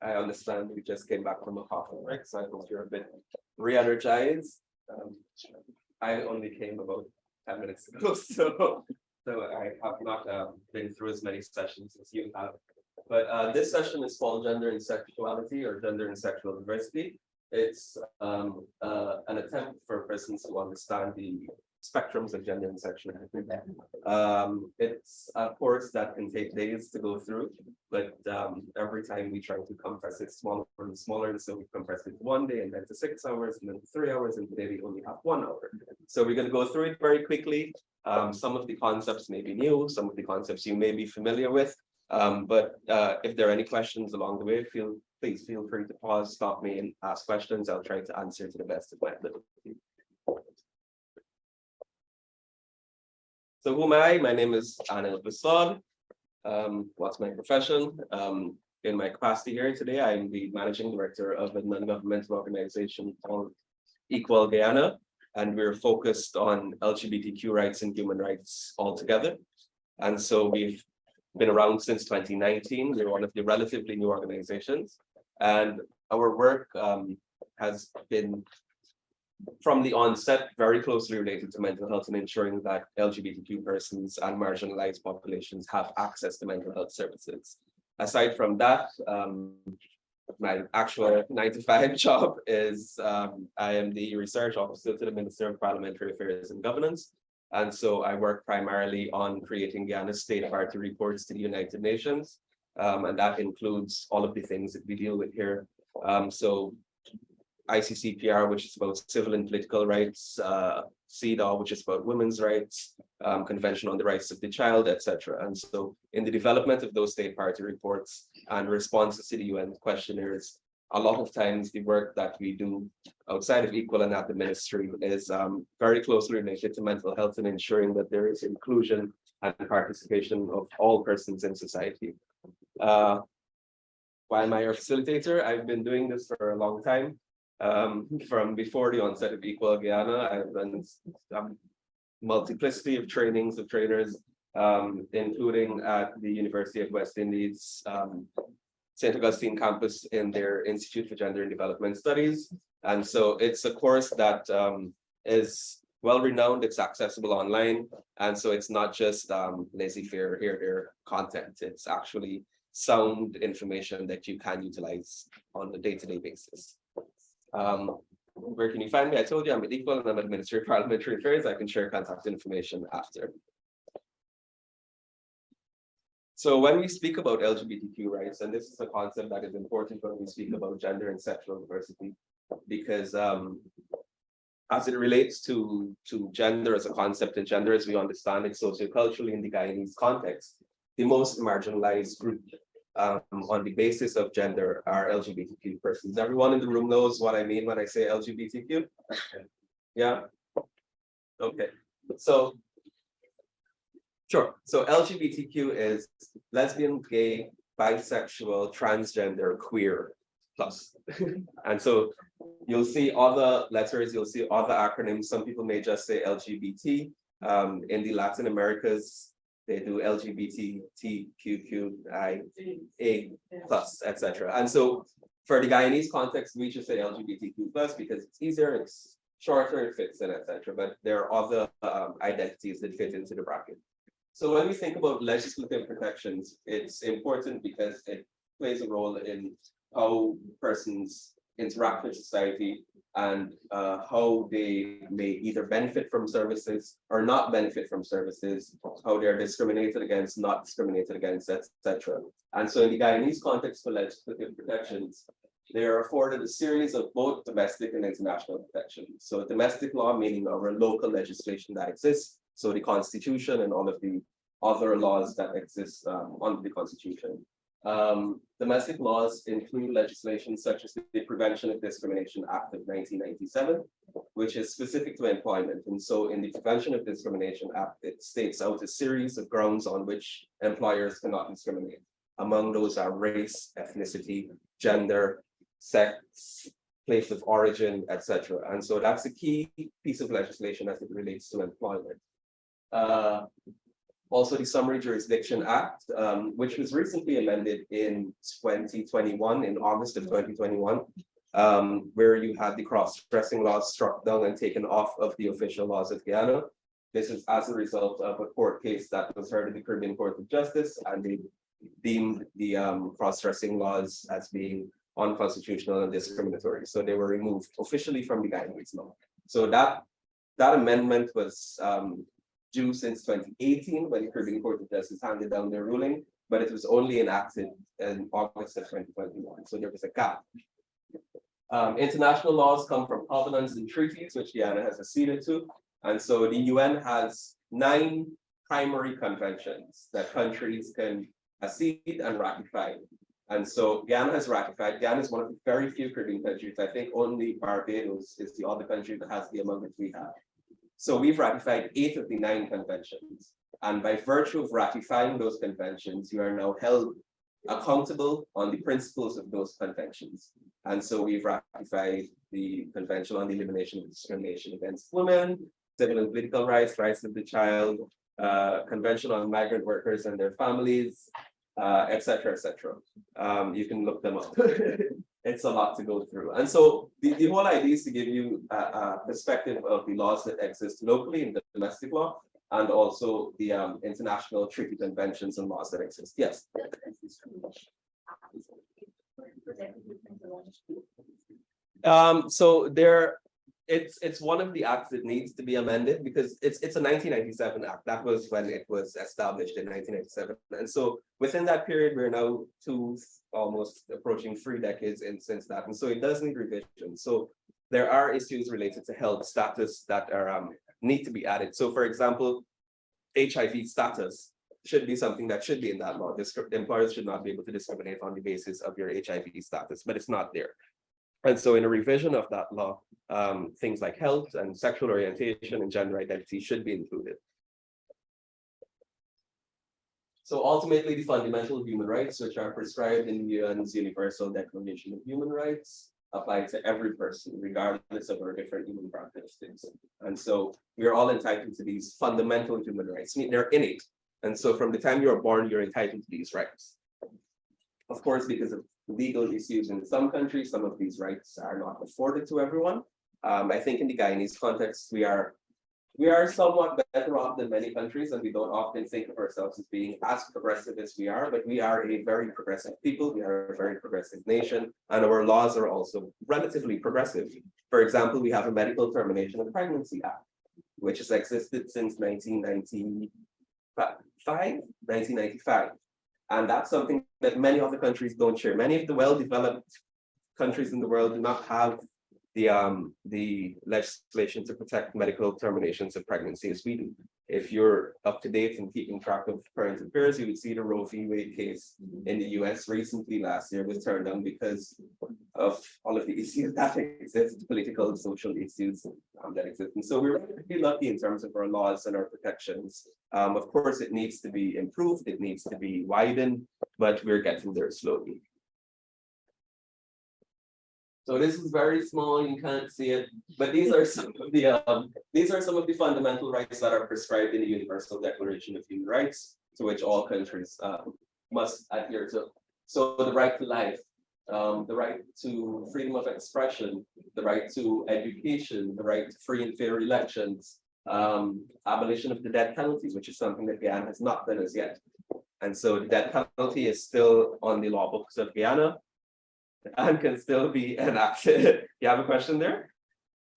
I understand we just came back from a coffee break, so I hope you're a bit re-energized. I only came about 10 minutes ago, so I have not been through as many sessions as you have. But this session is called Gender and Sexuality, or Gender and Sexual Diversity. It's an attempt for persons to understand the spectrums of gender and sexuality. It's a course that can take days to go through, but every time we try to compress it smaller and smaller, and so we compress it 1 day and then to 6 hours and then to 3 hours, and today we only have 1 hour. So we're going to go through it very quickly. Some of the concepts may be new, some of the concepts you may be familiar with, but if there are any questions along the way, please feel free to pause, stop me, and ask questions. I'll try to answer to the best of my ability. So who am I? My name is Anil Persaud. What's my profession? In my capacity here today, I'm the managing director of a non-governmental organization called Equal Guyana, and we're focused on LGBTQ rights and human rights altogether. And so we've been around since 2019. We're one of the relatively new organizations, and our work has been, from the onset, very closely related to mental health and ensuring that LGBTQ persons and marginalized populations have access to mental health services. Aside from that, my actual 9-to-5 job is I am the research officer to the Minister of Parliamentary Affairs and Governance. And so I work primarily on creating Guyana's state party reports to the United Nations. And that includes all of the things that we deal with here. So ICCPR, which is about civil and political rights, CEDAW, which is about women's rights, Convention on the Rights of the Child, etc. And so in the development of those state party reports and responses to the UN questionnaires, a lot of times the work that we do outside of Equal and at the ministry is very closely related to mental health and ensuring that there is inclusion and participation of all persons in society. Why am I your facilitator? I've been doing this for a long time. From before the onset of Equal Guyana, I've done multiplicity of trainings of trainers, including at the University of West Indies, St. Augustine campus in their Institute for Gender and Development Studies. And so it's a course that is well-renowned, it's accessible online. And so it's not just laissez-faire here content, it's actually sound information that you can utilize on a day-to-day basis. Where can you find me? I told you I'm at Equal and I'm at Ministry of Parliamentary Affairs. I can share contact information after. So when we speak about LGBTQ rights, and this is a concept that is important when we speak about gender and sexual diversity, because as it relates to gender as a concept, and gender as we understand it socioculturally in the Guyanese context, the most marginalized group on the basis of gender are LGBTQ persons. Everyone in the room knows what I mean when I say LGBTQ? Yeah? Okay. So, sure. So LGBTQ is lesbian, gay, bisexual, transgender, queer, plus. And so you'll see other letters, you'll see other acronyms. Some people may just say LGBT. In the Latin Americas, they do LGBTQIA plus, etc. And so for the Guyanese context, we just say LGBTQ plus because it's easier, it's shorter, it fits in, etc. But there are other identities that fit into the bracket. So when we think about legislative protections, it's important because it plays a role in how persons interact with society and how they may either benefit from services or not benefit from services, how they're discriminated against, not discriminated against, etc. And so in the Guyanese context for legislative protections, they are afforded a series of both domestic and international protections. So domestic law, meaning our local legislation that exists, so the Constitution and all of the other laws that exist under the Constitution. Domestic laws include legislation such as the Prevention of Discrimination Act of 1997, which is specific to employment. And so in the Prevention of Discrimination Act, it states out a series of grounds on which employers cannot discriminate. Among those are race, ethnicity, gender, sex, place of origin, etc. And so that's a key piece of legislation as it relates to employment. Also, the Summary Jurisdiction Act, which was recently amended in 2021, in August of 2021, where you had the cross-dressing laws struck down and taken off of the official laws of Guyana. This is as a result of a court case that was heard in the Caribbean Court of Justice, and they deemed the cross-dressing laws as being unconstitutional and discriminatory. So they were removed officially from the Guyanese law. So that amendment was due since 2018 when the Caribbean Court of Justice handed down their ruling, but it was only enacted in August of 2021. So there was a gap. International laws come from covenants and treaties, which Guyana has acceded to. And so the UN has 9 primary conventions that countries can accede and ratify. And so Guyana has ratified. Guyana is one of the very few Caribbean countries. I think only Barbados is the other country that has the amount that we have. So we've ratified 8 of the 9 conventions. And by virtue of ratifying those conventions, you are now held accountable on the principles of those conventions. And so we've ratified the Convention on the Elimination of Discrimination Against Women, Civil and Political Rights, Rights of the Child, Convention on Migrant Workers and their Families, et cetera, et cetera. You can look them up. It's a lot to go through. And so the whole idea is to give you a perspective of the laws that exist locally in the domestic law, and also the international treaty conventions and laws that exist. Yes. So it's one of the acts that needs to be amended because it's a 1997 act. That was when it was established in 1997. And so within that period, we're now almost approaching 3 decades since that. And so it does need revision. So there are issues related to health status that are need to be added. So for example, HIV status should be something that should be in that law. Employers should not be able to discriminate on the basis of your HIV status, but it's not there. And so in a revision of that law, things like health and sexual orientation and gender identity should be included. So ultimately, the fundamental human rights, which are prescribed in the UN's Universal Declaration of Human Rights, apply to every person, regardless of our different human characteristics. And so we are all entitled to these fundamental human rights. I mean, they're innate. And so from the time you're born, you're entitled to these rights. Of course, because of legal issues in some countries, some of these rights are not afforded to everyone. I think in the Guyanese context, we are somewhat better off than many countries, and we don't often think of ourselves as being as progressive as we are, but we are a very progressive people, we are a very progressive nation, and our laws are also relatively progressive. For example, we have a Medical Termination of Pregnancy Act, which has existed since 1995. And that's something that many other countries don't share. Many of the well-developed countries in the world do not have the legislation to protect medical terminations of pregnancy as we do. If you're up to date and keeping track of current affairs, you would see the Roe v. Wade case in the US recently last year was turned down because of all of the issues that exist, political and social issues that exist. And so we're really lucky in terms of our laws and our protections. Of course, it needs to be improved, it needs to be widened, but we're getting there slowly. So this is very small, you can't see it, but these are some of the fundamental rights that are prescribed in the Universal Declaration of Human Rights, to which all countries must adhere to. So the right to life, the right to freedom of expression, the right to education, the right to free and fair elections, abolition of the death penalty, which is something that Guyana has not done as yet. And so the death penalty is still on the law books of Guyana and can still be enacted. You have a question there?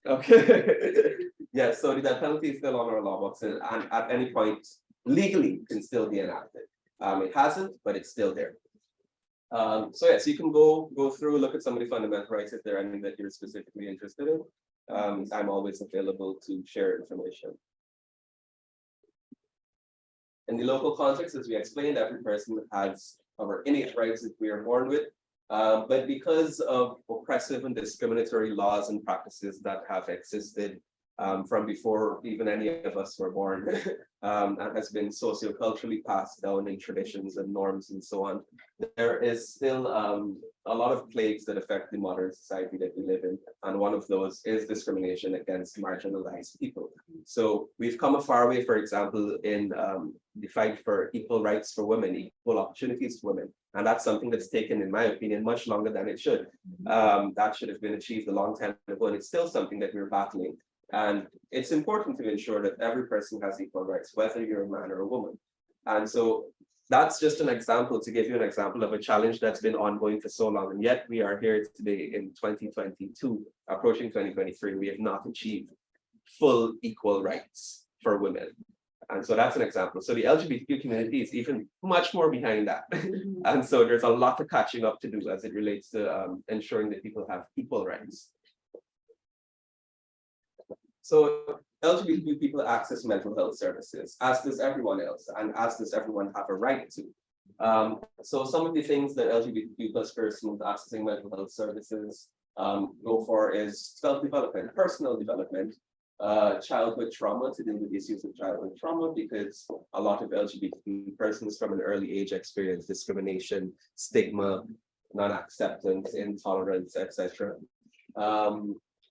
Okay. Yes, so the death penalty is still on our law books and at any point legally can still be enacted. It hasn't, but it's still there. So yes, you can go through, look at some of the fundamental rights if there are any that you're specifically interested in. I'm always available to share information. In the local context, as we explained, every person has our innate rights that we are born with. But because of oppressive and discriminatory laws and practices that have existed from before even any of us were born, and has been socioculturally passed down in traditions and norms and so on, there is still a lot of plagues that affect the modern society that we live in. And one of those is discrimination against marginalized people. So we've come a far way, for example, in the fight for equal rights for women, equal opportunities for women. And that's something that's taken, in my opinion, much longer than it should. That should have been achieved a long time ago, and it's still something that we're battling. And it's important to ensure that every person has equal rights, whether you're a man or a woman. And so that's just an example, to give you an example of a challenge that's been ongoing for so long. And yet we are here today in 2022, approaching 2023. We have not achieved full equal rights for women. And so that's an example. So the LGBTQ community is even much more behind that. And so there's a lot of catching up to do as it relates to ensuring that people have equal rights. So LGBTQ people access mental health services, as does everyone else, and as does everyone have a right to. So some of the things that LGBTQ plus persons accessing mental health services go for is self-development, personal development, childhood trauma, to deal with issues of childhood trauma, because a lot of LGBT persons from an early age experience discrimination, stigma, non-acceptance, intolerance, etc.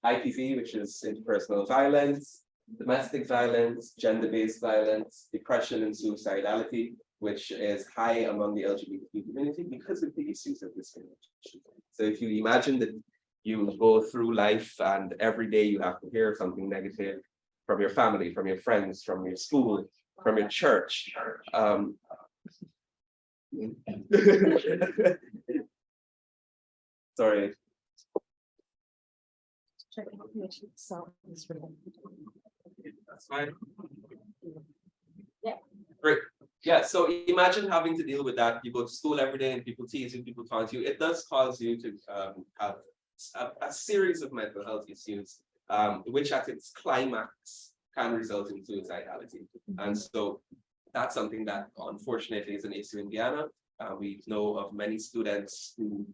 IPV, which is interpersonal violence, domestic violence, gender-based violence, depression and suicidality, which is high among the LGBT community because of the issues of discrimination. So if you imagine that you go through life and every day you have to hear something negative from your family, from your friends, from your school, from your church. Sorry. That's fine. Yeah. Great. Yeah, so imagine having to deal with that. You go to school every day and people tease you, people taunt you. It does cause you to have a series of mental health issues, which at its climax can result in suicidality. And so that's something that unfortunately is an issue in Guyana. We know of many students who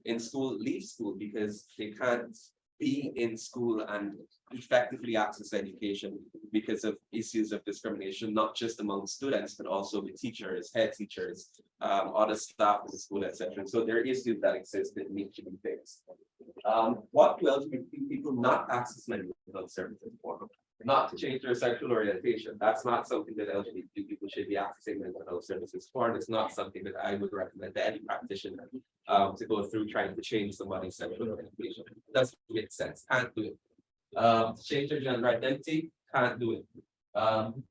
in school leave school because they can't be in school and effectively access education because of issues of discrimination, not just among students, but also with teachers, head teachers, other staff in the school, etc. So there are issues that exist that need to be fixed. What do LGBT people not access mental health services for? Not to change their sexual orientation. That's not something that LGBT people should be accessing mental health services for. And it's not something that I would recommend to any practitioner to go through trying to change somebody's sexual orientation. It doesn't make sense. Can't do it. Change their gender identity, can't do it.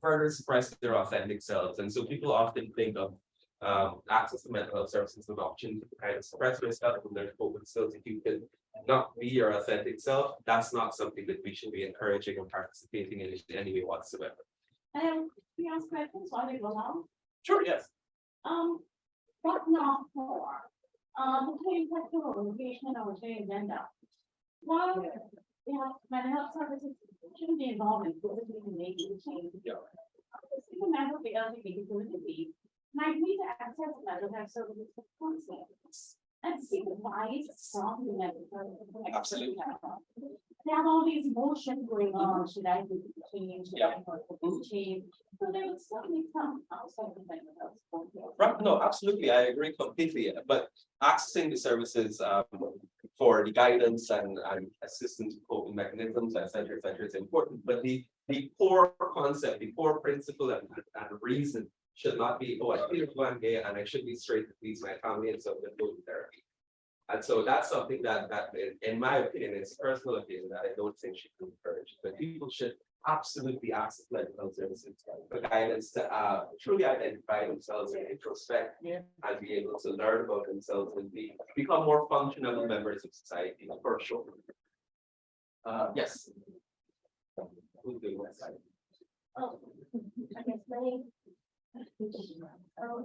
Further suppress their authentic selves. And so people often think of access to mental health services as an option to kind of suppress yourself and learn coping skills. If you can not be your authentic self, that's not something that we should be encouraging or participating in any way whatsoever. Can you ask questions while they go on? Sure, yes. What now for? The change sexual orientation or change gender. Well, mental health services shouldn't be involved in politically making change. Yeah. It's a matter of the LGBT community. Might need to access mental health services for consent. And see why it's something that. Absolutely. They have all these emotions going on. Should I do change? Yeah. Change. So there would certainly come outside the mental health. Right, no, absolutely, I agree completely. But accessing the services for the guidance and assistance with coping mechanisms, etc., is important. But the core concept, the core principle and reason should not be, oh, I feel I'm gay and I should be straight to please my family, and so I'm going to therapy. And so that's something that in my opinion, it's personal opinion that I don't think should be encouraged. But people should absolutely access mental health services for guidance to truly identify themselves and introspect and be able to learn about themselves and become more functional members of society, for sure. Yes. Who's doing that side? Oh, I guess they. No,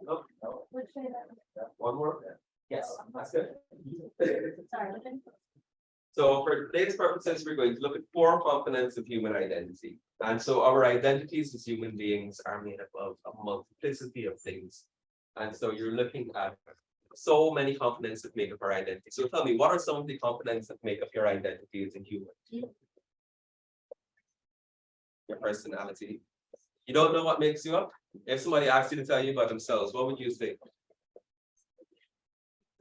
no. Would say that. One more. Yes, that's good. Sorry. So for today's purposes, we're going to look at 4 components of human identity. And so our identities as human beings are made up of a multiplicity of things. And so you're looking at so many components that make up our identity. So tell me, what are some of the components that make up your identity as a human? Your personality. You don't know what makes you up? If somebody asked you to tell you about themselves, what would you say?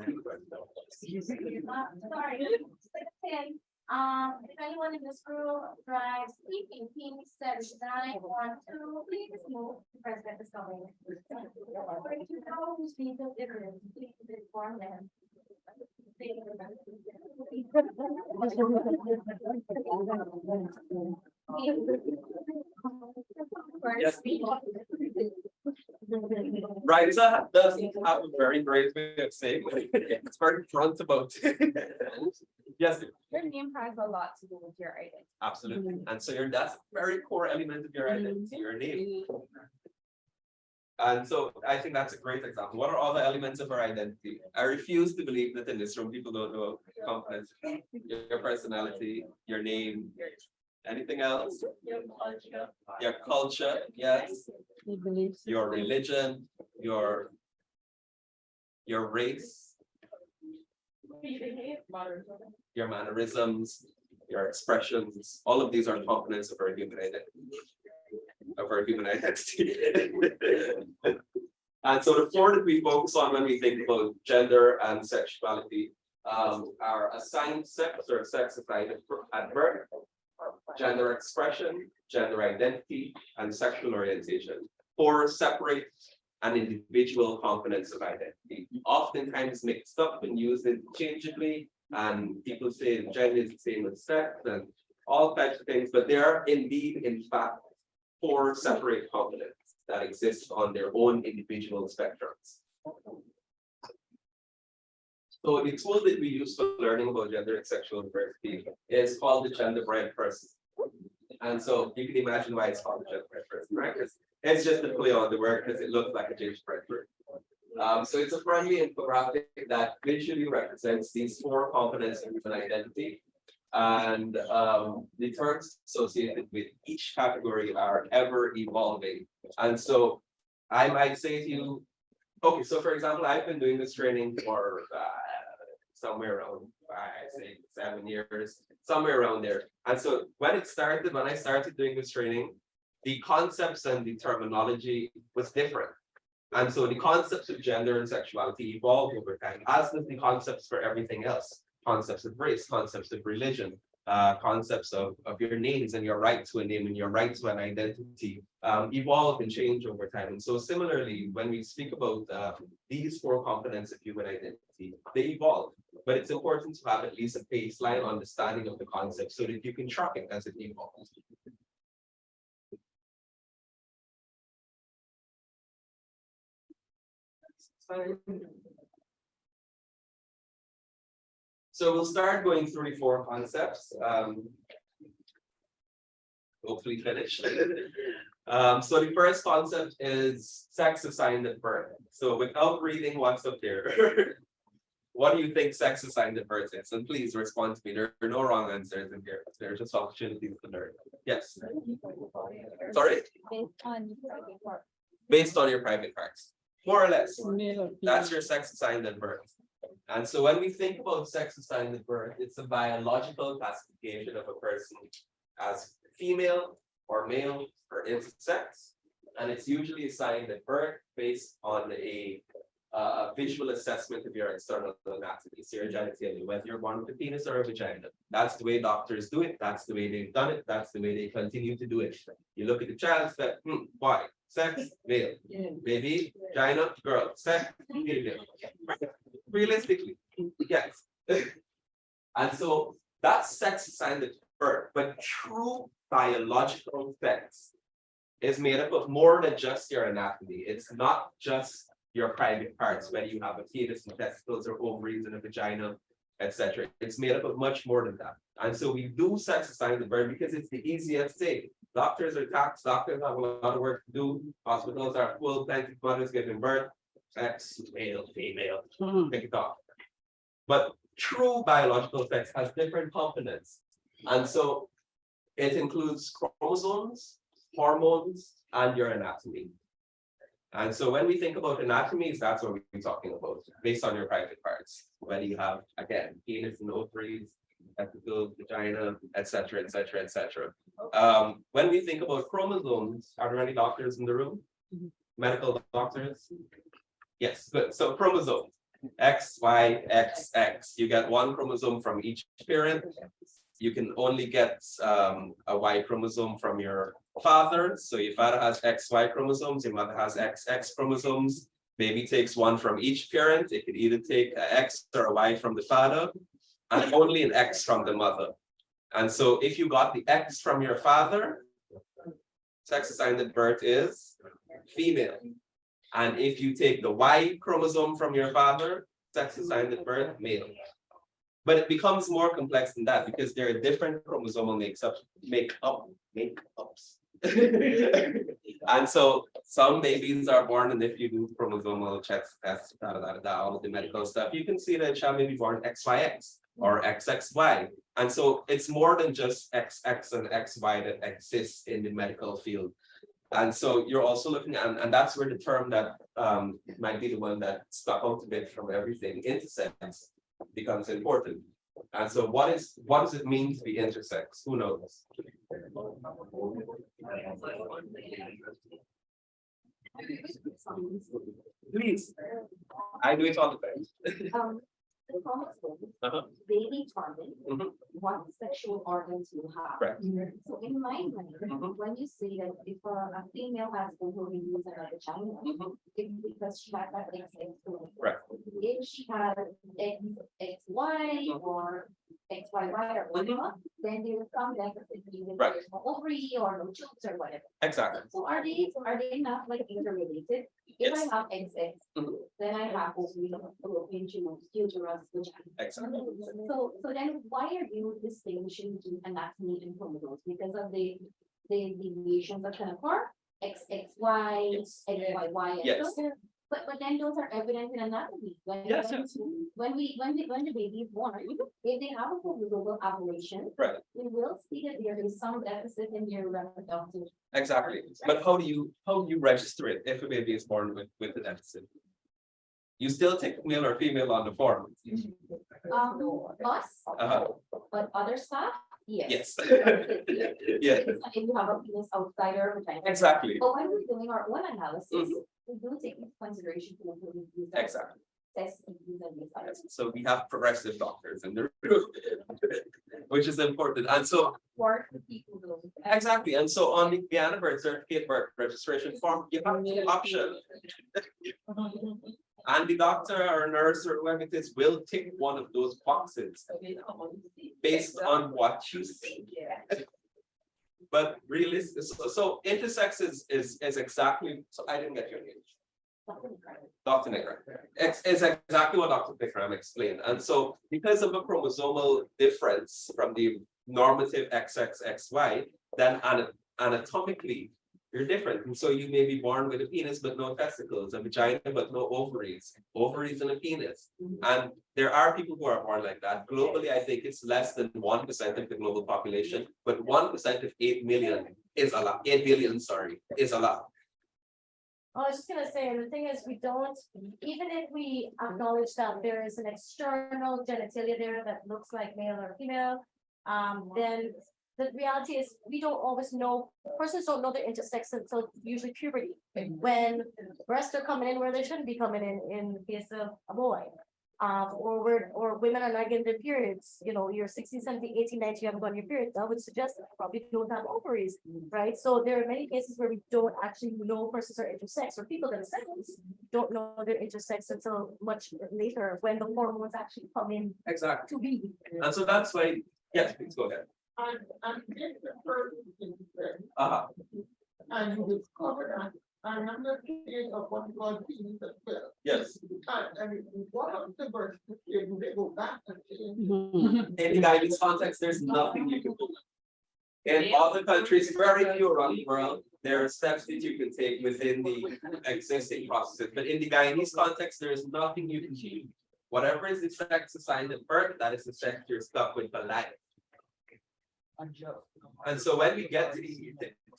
Sorry. If anyone in this room drives EP791 please move. The president is coming. For to know who's being delivered, please inform them. Yes. Raisa doesn't have a very great way of saying it. It's very front about it. Yes, Your name has a lot to do with your identity. absolutely. And so that's a very core element of your identity, your name. And so I think that's a great example. What are all the elements of our identity? I refuse to believe that in this room people don't know confidence, your personality, your name, anything else? Your culture, yes. Your religion, your race, your mannerisms, your expressions. All of these are components of our human identity. And so the four that we focus on when we think about gender and sexuality are assigned sex or sex assigned at birth, gender expression, gender identity, and sexual orientation. Four separate and individual components of identity, oftentimes mixed up and used interchangeably, and people say gender is the same as sex and all types of things, but they are indeed, in fact, four separate components that exist on their own individual spectrums. So the tool that we use for learning about gender and sexual diversity is called the gender-bread person. And so you can imagine why it's called the gender-bread person, right? Because it's just a play on the word because it looks like a gingerbread person. So it's a friendly infographic that visually represents these four components of human identity. And the terms associated with each category are ever evolving. And so I might say to you, okay, so for example, I've been doing this training for somewhere around 7 years, somewhere around there. And so when I started doing this training, the concepts and the terminology was different. And so the concepts of gender and sexuality evolved over time, as did the concepts for everything else. Concepts of race, concepts of religion, concepts of your names and your right to a name and your right to an identity evolve and change over time. And so similarly, when we speak about these four components of human identity, they evolve. But it's important to have at least a baseline understanding of the concept so that you can track it as it evolves. So we'll start going through the four concepts. Hopefully finish. So the first concept is sex assigned at birth. So without reading what's up there, what do you think sex assigned at birth is? And please respond to me. There are no wrong answers in here. There are just opportunities to learn. Yes. Sorry? Based on your private parts. More or less. That's your sex assigned at birth. And so when we think about sex assigned at birth, it's a biological classification of a person as female or male or intersex. And it's usually assigned at birth based on a visual assessment of your external anatomy, so your genitalia, whether you're born with a penis or a vagina. That's the way doctors do it. That's the way they've done it. That's the way they continue to do it. You look at the child, say, boy, sex, male, baby, vagina, girl, sex, female. Realistically, yes. And so that's sex assigned at birth, but true biological sex is made up of more than just your anatomy. It's not just your private parts, whether you have a fetus and testicles or ovaries and a vagina, etc. It's made up of much more than that. And so we do sex assigned at birth because it's the easiest thing. Doctors are taxed, doctors have a lot of work to do, hospitals are full, plenty of mothers giving birth, sex, male, female, pick it off. But true biological sex has different components. And so it includes chromosomes, hormones, and your anatomy. And so when we think about anatomies, that's what we're talking about, based on your private parts. Whether you have, again, penis and ovaries, testicles, vagina, etc., etc., etc. When we think about chromosomes, are there any doctors in the room? Medical doctors? Yes, good. So chromosomes. XYXX. You get one chromosome from each parent. You can only get a Y chromosome from your father. So your father has XY chromosomes, your mother has XX chromosomes. Baby takes one from each parent. It could either take an X or a Y from the father, and only an X from the mother. And so if you got the X from your father, sex assigned at birth is female. And if you take the Y chromosome from your father, sex assigned at birth, male. But it becomes more complex than that because there are different chromosomal makeups. And so some babies are born, and if you do chromosomal checks, tests, all of the medical stuff, you can see that a child may be born XYX or XXY. And so it's more than just XX and XY that exists in the medical field. And so you're also looking at, and that's where the term that might be the one that stuck out a bit from everything, intersex, becomes important. And so what does it mean to be intersex? Who knows? Please. I do it all the time. The chromosome, Uh-huh. they determine Mhm. what sexual organs you have. Correct. So in my mind, Mhm. when you say that if a female has ovarian another child, Mhm. it's because she has that XX chromosome. Correct. If she has XY or XYY or whatever, then there is some deficit, either Right. there's no ovary or no tubes or whatever. Exactly. So are they not like interrelated? If I Yes. have XX, Mhm. then I have fallopian tubes, uterus, vagina. Exactly. So then why are you distinguishing between anatomy and chromosomes? Because of the deviations that can occur, XXY, Yes. XYY. and Yes. so- But then those are evident in anatomy. Yes, yes. When the baby is born, if they have a chromosomal aberration, Right. we will see that there is some deficit in their reproductive. Exactly. But how do you register it if a baby is born with a deficit? You still take male or female on the form. Us, Uh-huh. but other staff, yes. Yes. Yeah, If you have a penis outside or vagina. exactly. But when we're doing our own analysis, Mhm. we do take into consideration. Exactly. Tests and these and these others. So we have progressive doctors in the room, which is important. And so For the people who. exactly. And so on the Guyana birth certificate birth registration form, you have two options. And the doctor or nurse or whoever it is will tick one of those boxes based on what you see. But really, so intersex is exactly, so I didn't get your name. Dr. Negra. It's exactly what Dr. Bikram explained. And so because of a chromosomal difference from the normative XXXY, then anatomically, you're different. And so you may be born with a penis but no testicles, a vagina but no ovaries, ovaries and a penis. And there are people who are born like that. Globally, I think it's less than 1% of the global population, but 1% of 8 million is a lot. 8 billion, sorry, is a lot. I was just gonna say, and the thing is, we don't, even if we acknowledge that there is an external genitalia there that looks like male or female, then the reality is we don't always know, persons don't know they're intersex until usually puberty. When breasts are coming in where they shouldn't be coming in the case of a boy. Or women are not getting their periods, you're 16, 17, 18, 19, you haven't gotten your period, that would suggest that you probably don't have ovaries, right? So there are many cases where we don't actually know persons are intersex, or people that are sex don't know they're intersex until much later when the hormones actually come in Exactly. to be. And so that's why, yes, please go ahead. I'm getting the first thing there, Uh-huh. and you discovered that another case of what you call penis as well. Yes. And what of the birth certificate, do they go back and change? In the guidance context, there's nothing you can do. In other countries, very few around the world, there are steps that you can take within the existing processes. But in the Guyanese context, there is nothing you can do. Whatever is the sex assigned at birth, that is the sex you're stuck with for life. And so when we get to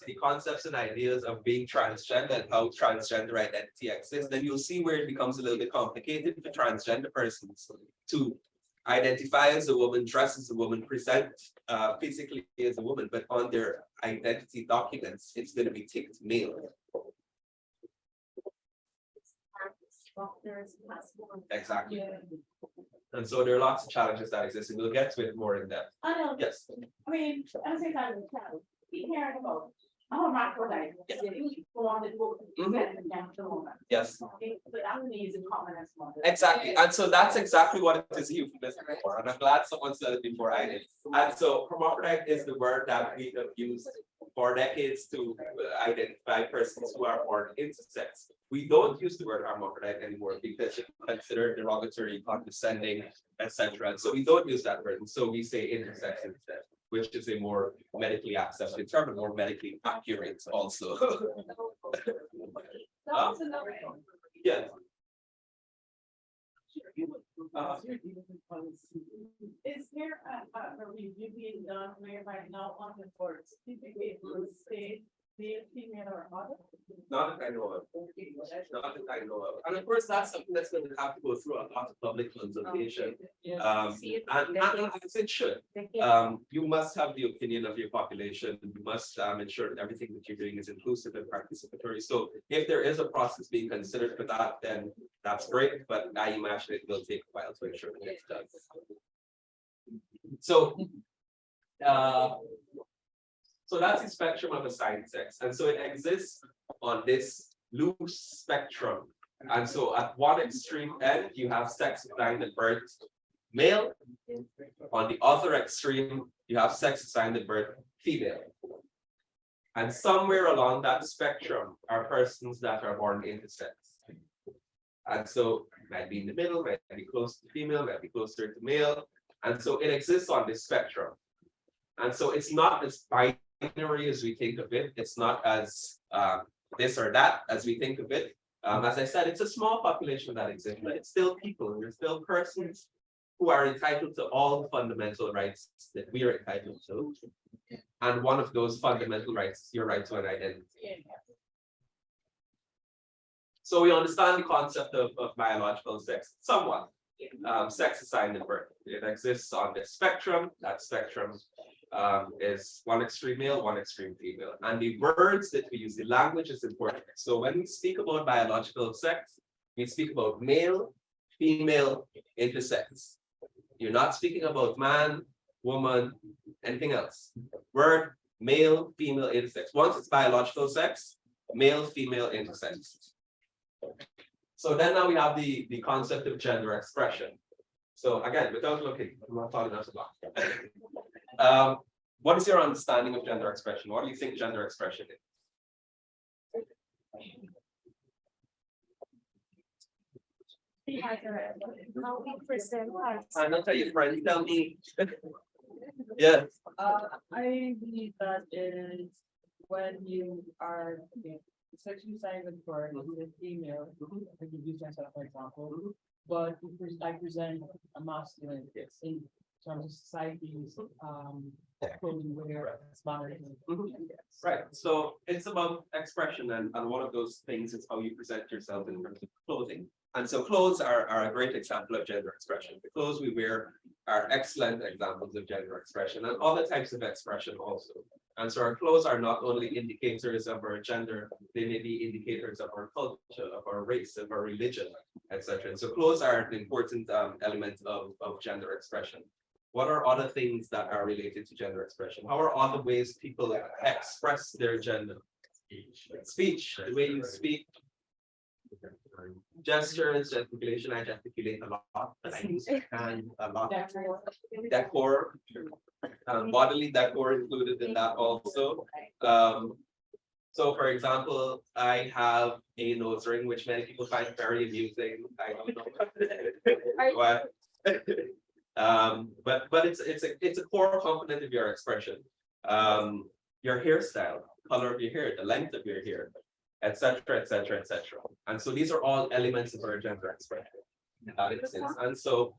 the concepts and ideas of being transgender and how transgender identity exists, then you'll see where it becomes a little bit complicated for transgender persons to identify as a woman, dress as a woman, present physically as a woman, but on their identity documents, it's going to be ticked male. doctors, passport. Exactly. And so there are lots of challenges that exist, and we'll get to it more in depth. I know, Yes. I mean, at the same time, we care about, our macro diet, people on the book, Mhm. down to the moment. Yes. Okay, so that is a common as well. Exactly, and so that's exactly what it is euphemism for, and I'm glad someone said it before I did. And so hermaphrodite is the word that we have used for decades to identify persons who are born intersex. We don't use the word hermaphrodite anymore because it's considered derogatory, condescending, etc. And so we don't use that word, and so we say intersex instead, which is a more medically accepted term and more medically accurate also. That's another one. Yeah. Is there a review being done whereby now on the boards, it will say male, female, or other? Not that I know of. Not that I know of. And of course, that's something that's going to have to go through a lot of public consultation. And as it should. You must have the opinion of your population. You must ensure that everything that you're doing is inclusive and participatory. So if there is a process being considered for that, then that's great. But I imagine it will take a while to ensure that it's done. So that's the spectrum of assigned sex. And so it exists on this loose spectrum. And so at one extreme end, you have sex assigned at birth male. On the other extreme, you have sex assigned at birth female. And somewhere along that spectrum are persons that are born intersex. And so it might be in the middle, might be close to female, might be closer to male. And so it exists on this spectrum. And so it's not as binary as we think of it. It's not as this or that as we think of it. As I said, it's a small population that exists, but it's still people, and they're still persons who are entitled to all the fundamental rights that we are entitled to. And one of those fundamental rights is your right to an identity. So we understand the concept of biological sex somewhat. Sex assigned at birth. It exists on the spectrum. That spectrum is one extreme male, one extreme female. And the words that we use, the language is important. So when we speak about biological sex, we speak about male, female, intersex. You're not speaking about man, woman, anything else. Word, male, female, intersex. Once it's biological sex, male, female, intersex. So then now we have the concept of gender expression. So again, without looking, I'm not talking about a lot. What is your understanding of gender expression? What do you think gender expression is? How we present ourselves. I'm not tell your friends, tell me. Yeah. I believe that is when you are sexually assigned with birth as a female, I can use myself for example, but I present a masculine in terms of society's clothing wear, it's boundary. Right. So it's about expression, and one of those things is how you present yourself in terms of clothing. And so clothes are a great example of gender expression. The clothes we wear are excellent examples of gender expression and other types of expression also. And so our clothes are not only indicators of our gender, they may be indicators of our culture, of our race, of our religion, etc. And so clothes are an important element of gender expression. What are other things that are related to gender expression? How are other ways people express their gender? Speech, the way you speak. Gestures, gesticulation, I gesticulate a lot, but I use hand a lot. Decor, bodily decor included in that also. So for example, I have a nose ring, which many people find very amusing. I don't know why. But it's a core component of your expression. Your hairstyle, color of your hair, the length of your hair, etc., etc., etc. And so these are all elements of our gender expression. And so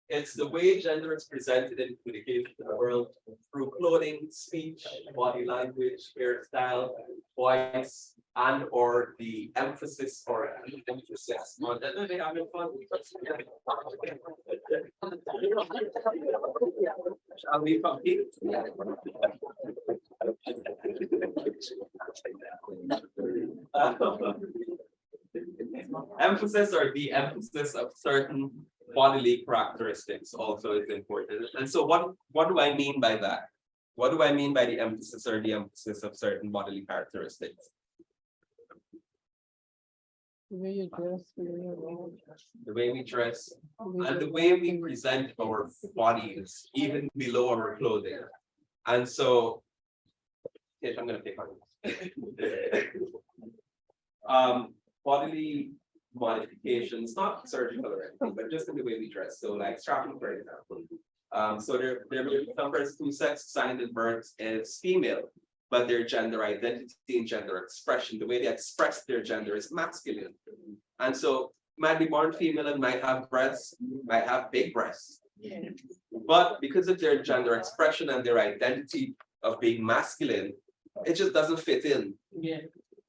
it's the way gender is presented in communication to the world through clothing, speech, body language, hairstyle, voice, and or the emphasis or emphasis on that. Are they having fun? Shall we compete? emphasis or the emphasis of certain bodily characteristics also is important. And so what do I mean by that? What do I mean by the emphasis or the emphasis of certain bodily characteristics? The way you dress, The way we dress and the way we present our bodies, even below our clothing. And so, yes, I'm gonna pick on this. Bodily modifications, not surgical or anything, but just in the way we dress. So like strapping, for example. So there may be some persons whose sex assigned at birth is female, but their gender identity and gender expression, the way they express their gender is masculine. And so might be born female and might have breasts, might have big breasts. But because of their gender expression and their identity of being masculine, it just doesn't fit in. yeah.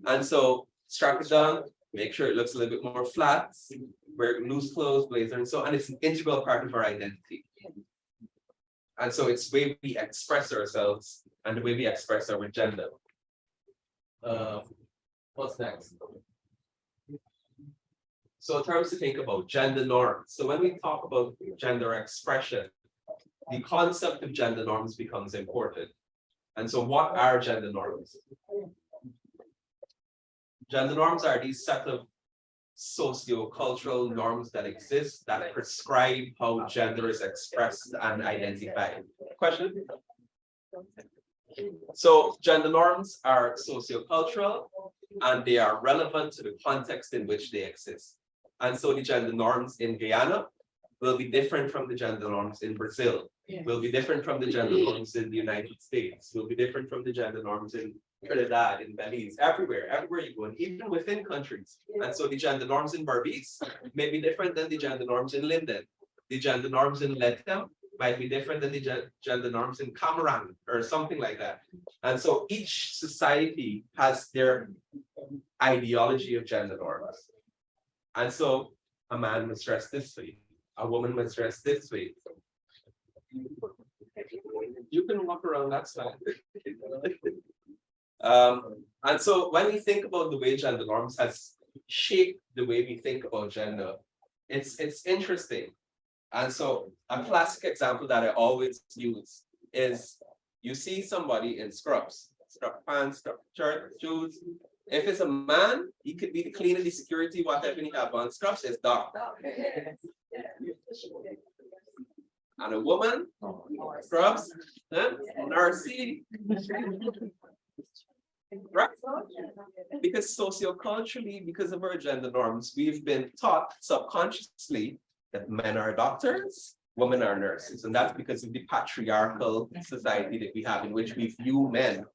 And so strap it down, make sure it looks a little bit more flat, wear loose clothes, blazer, and so, and it's an integral part of our identity. And so it's the way we express ourselves and the way we express our gender. What's next? So terms to think about gender norms. So when we talk about gender expression, the concept of gender norms becomes important. And so what are gender norms? Gender norms are these set of socio-cultural norms that exist that prescribe how gender is expressed and identified. Question? So gender norms are socio-cultural and they are relevant to the context in which they exist. And so the gender norms in Guyana will be different from the gender norms in Brazil, will be different from the gender norms in the United States, will be different from the gender norms in Trinidad, in Belize, everywhere you go, and even within countries. And so the gender norms in Berbice may be different than the gender norms in Linden. The gender norms in Lethem might be different than the gender norms in Cameroon or something like that. And so each society has their ideology of gender norms. And so a man must dress this way, a woman must dress this way. You can walk around, that's fine. And so when we think about the way gender norms has shaped the way we think about gender, it's interesting. And so a classic example that I always use is you see somebody in scrubs, scrub pants, scrub shirt, shoes. If it's a man, he could be the cleaner, the security, whatever he have on. Scrubs is dark. And a woman, scrubs, nursey. Right? Because socioculturally, because of our gender norms, we've been taught subconsciously that men are doctors, women are nurses. And that's because of the patriarchal society that we have in which we view men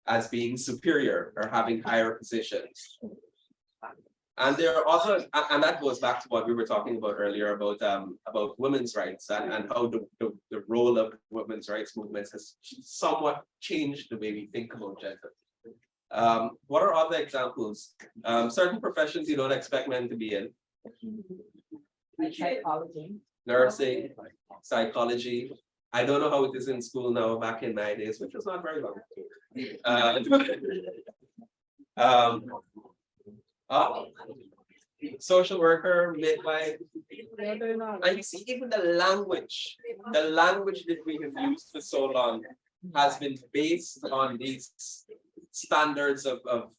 as being superior or having higher positions. And there are also, and that goes back to what we were talking about earlier about women's rights and how the role of women's rights movements has somewhat changed the way we think about gender. What are other examples? Certain professions you don't expect men to be in. Psychology. Nursing, psychology. I don't know how it is in school now, back in my days, which was not very long. Social worker, midwife. And you see, even the language that we have used for so long has been based on these standards of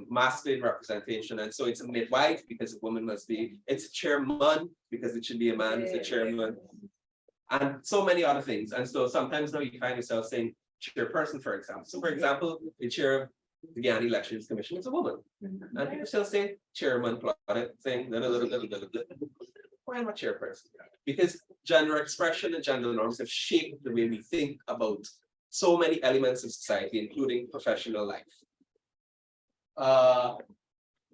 masculine representation. And so it's a midwife because a woman must be, it's a chairman because it should be a man who's a chairman, and so many other things. And so sometimes now you find yourself saying chairperson, for example. So for example, the chair of the Guyana Elections Commission is a woman. And people still say chairman, saying why am I chairperson? Because gender expression and gender norms have shaped the way we think about so many elements of society, including professional life.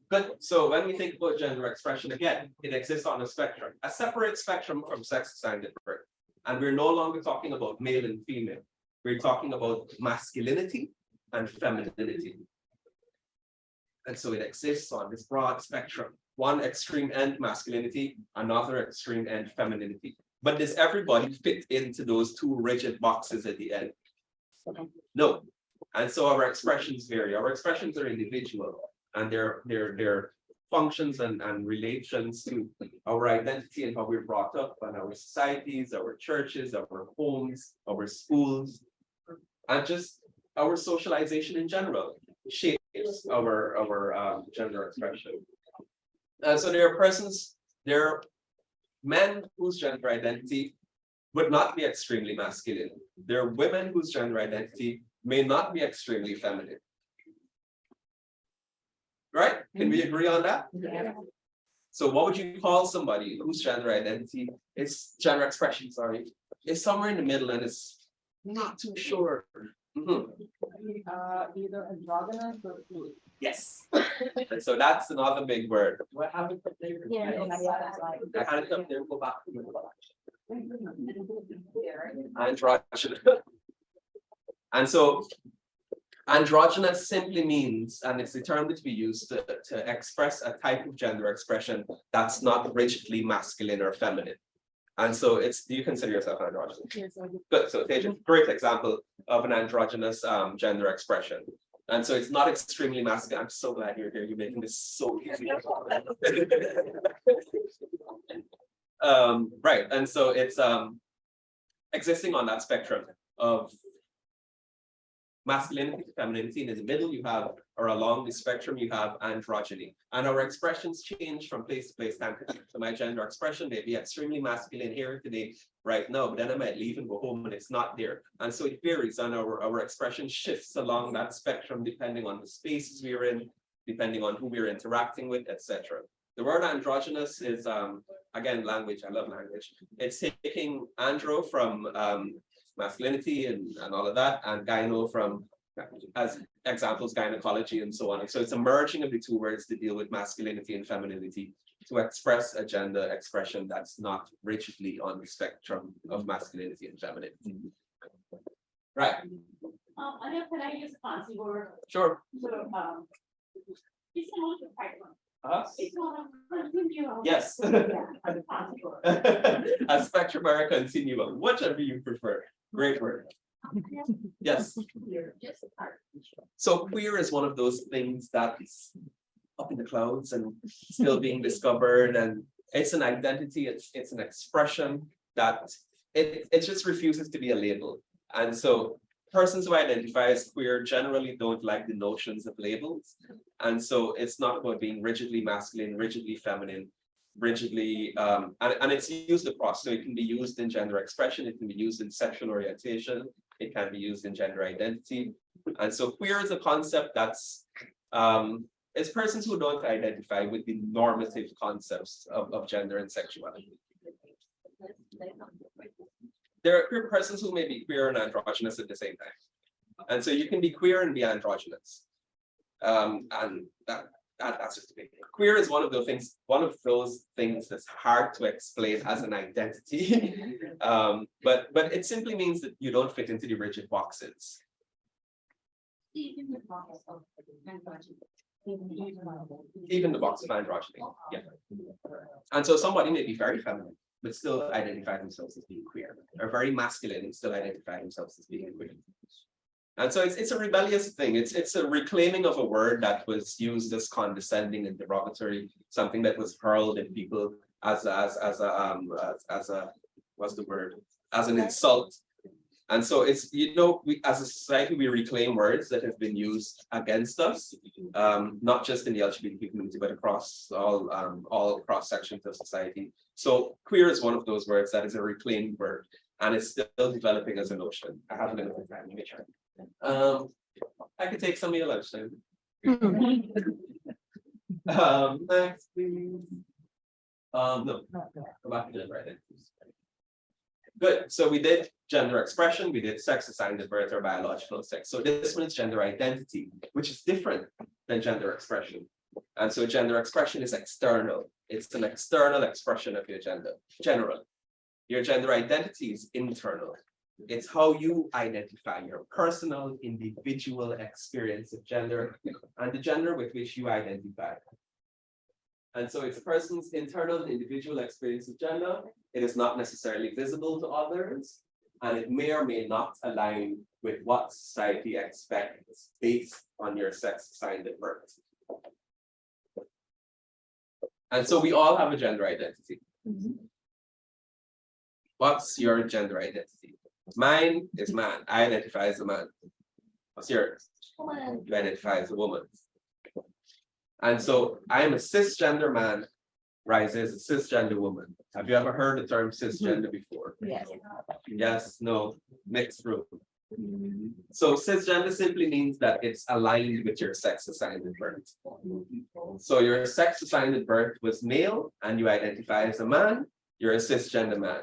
But so when we think about gender expression, again, it exists on a spectrum, a separate spectrum from sex assigned at birth. And we're no longer talking about male and female. We're talking about masculinity and femininity. And so it exists on this broad spectrum. One extreme end masculinity, another extreme end femininity. But does everybody fit into those two rigid boxes at the end? No. And so our expressions vary. Our expressions are individual and they're functions and relations to our identity and how we're brought up and our societies, our churches, our homes, our schools, and just our socialization in general shapes our gender expression. So there are men whose gender identity would not be extremely masculine. There are women whose gender identity may not be extremely feminine. Right? Can we agree on that? Yeah. So what would you call somebody whose gender identity gender expression, sorry, is somewhere in the middle and is not too sure? Mhm. Either androgynous or fluid. Yes. And so that's another big word. What happens if they? Yeah. I had it up there, go back. Androgynous. And so androgynous simply means, and it's a term that we use to express a type of gender expression that's not rigidly masculine or feminine. And so do you consider yourself androgynous? Yes, I do. Good, so Teja, great example of an androgynous gender expression. And so it's not extremely masculine. I'm so glad you're here. You're making this so easy. Right, and so it's existing on that spectrum of masculinity to femininity, and in the middle you have, or along the spectrum, you have androgyny. And our expressions change from place to place, time to time. So my gender expression may be extremely masculine here today, right now, but then I might leave and go home and it's not there. And so it varies, and our expression shifts along that spectrum depending on the spaces we're in, depending on who we're interacting with, etc. The word androgynous is, again, language. I love language. It's taking andro from masculinity and all of that, and gyno from, as examples, gynecology and so on. And so it's a merging of the two words to deal with masculinity and femininity to express a gender expression that's not rigidly on the spectrum of masculinity and femininity. Right. I know, can I use a fancy word? Sure. So, it's not a type one. Us? It's not a continuum. Yes. Yeah, a fancy word. A spectrum or a continuum, whichever you prefer. Great word. Yes. Just a part. So queer is one of those things that's up in the clouds and still being discovered, and it's an identity, it's an expression that it just refuses to be a label. And so persons who identify as queer generally don't like the notions of labels. And so it's not about being rigidly masculine, rigidly feminine, rigidly, and it's used across. So it can be used in gender expression, it can be used in sexual orientation, it can be used in gender identity. And so queer is a concept that's, it's persons who don't identify with the normative concepts of gender and sexuality. There are queer persons who may be queer and androgynous at the same time. And so you can be queer and be androgynous. And that's just a big thing. Queer is one of those things that's hard to explain as an identity. But it simply means that you don't fit into the rigid boxes. Even the box of androgyny. Even the box of androgyny. Yeah. And so somebody may be very feminine, but still identify themselves as being queer, or very masculine and still identify themselves as being queer. And so it's a rebellious thing. It's a reclaiming of a word that was used as condescending and derogatory, something that was hurled at people as an insult. And so it's, we as a society, we reclaim words that have been used against us, not just in the LGBT community, but across all cross sections of society. So queer is one of those words that is a reclaimed word, and it's still developing as a notion. I have a little bit of time, let me try. I could take some of your lunchtime. Next, please. No, go back to the right. Good. So we did gender expression, we did sex assigned at birth or biological sex. So this one is gender identity, which is different than gender expression. And so gender expression is external. It's an external expression of your gender. General. Your gender identity is internal. It's how you identify your personal, individual experience of gender and the gender with which you identify. And so it's a person's internal, individual experience of gender. It is not necessarily visible to others, and it may or may not align with what society expects based on your sex assigned at birth. And so we all have a gender identity. What's your gender identity? Mine is man. I identify as a man. What's yours? Woman. You identify as a woman. And so I am a cisgender man, Riza is a cisgender woman. Have you ever heard the term cisgender before? Yes. Yes, no, mixed group. So cisgender simply means that it's aligned with your sex assigned at birth. So your sex assigned at birth was male and you identify as a man, you're a cisgender man.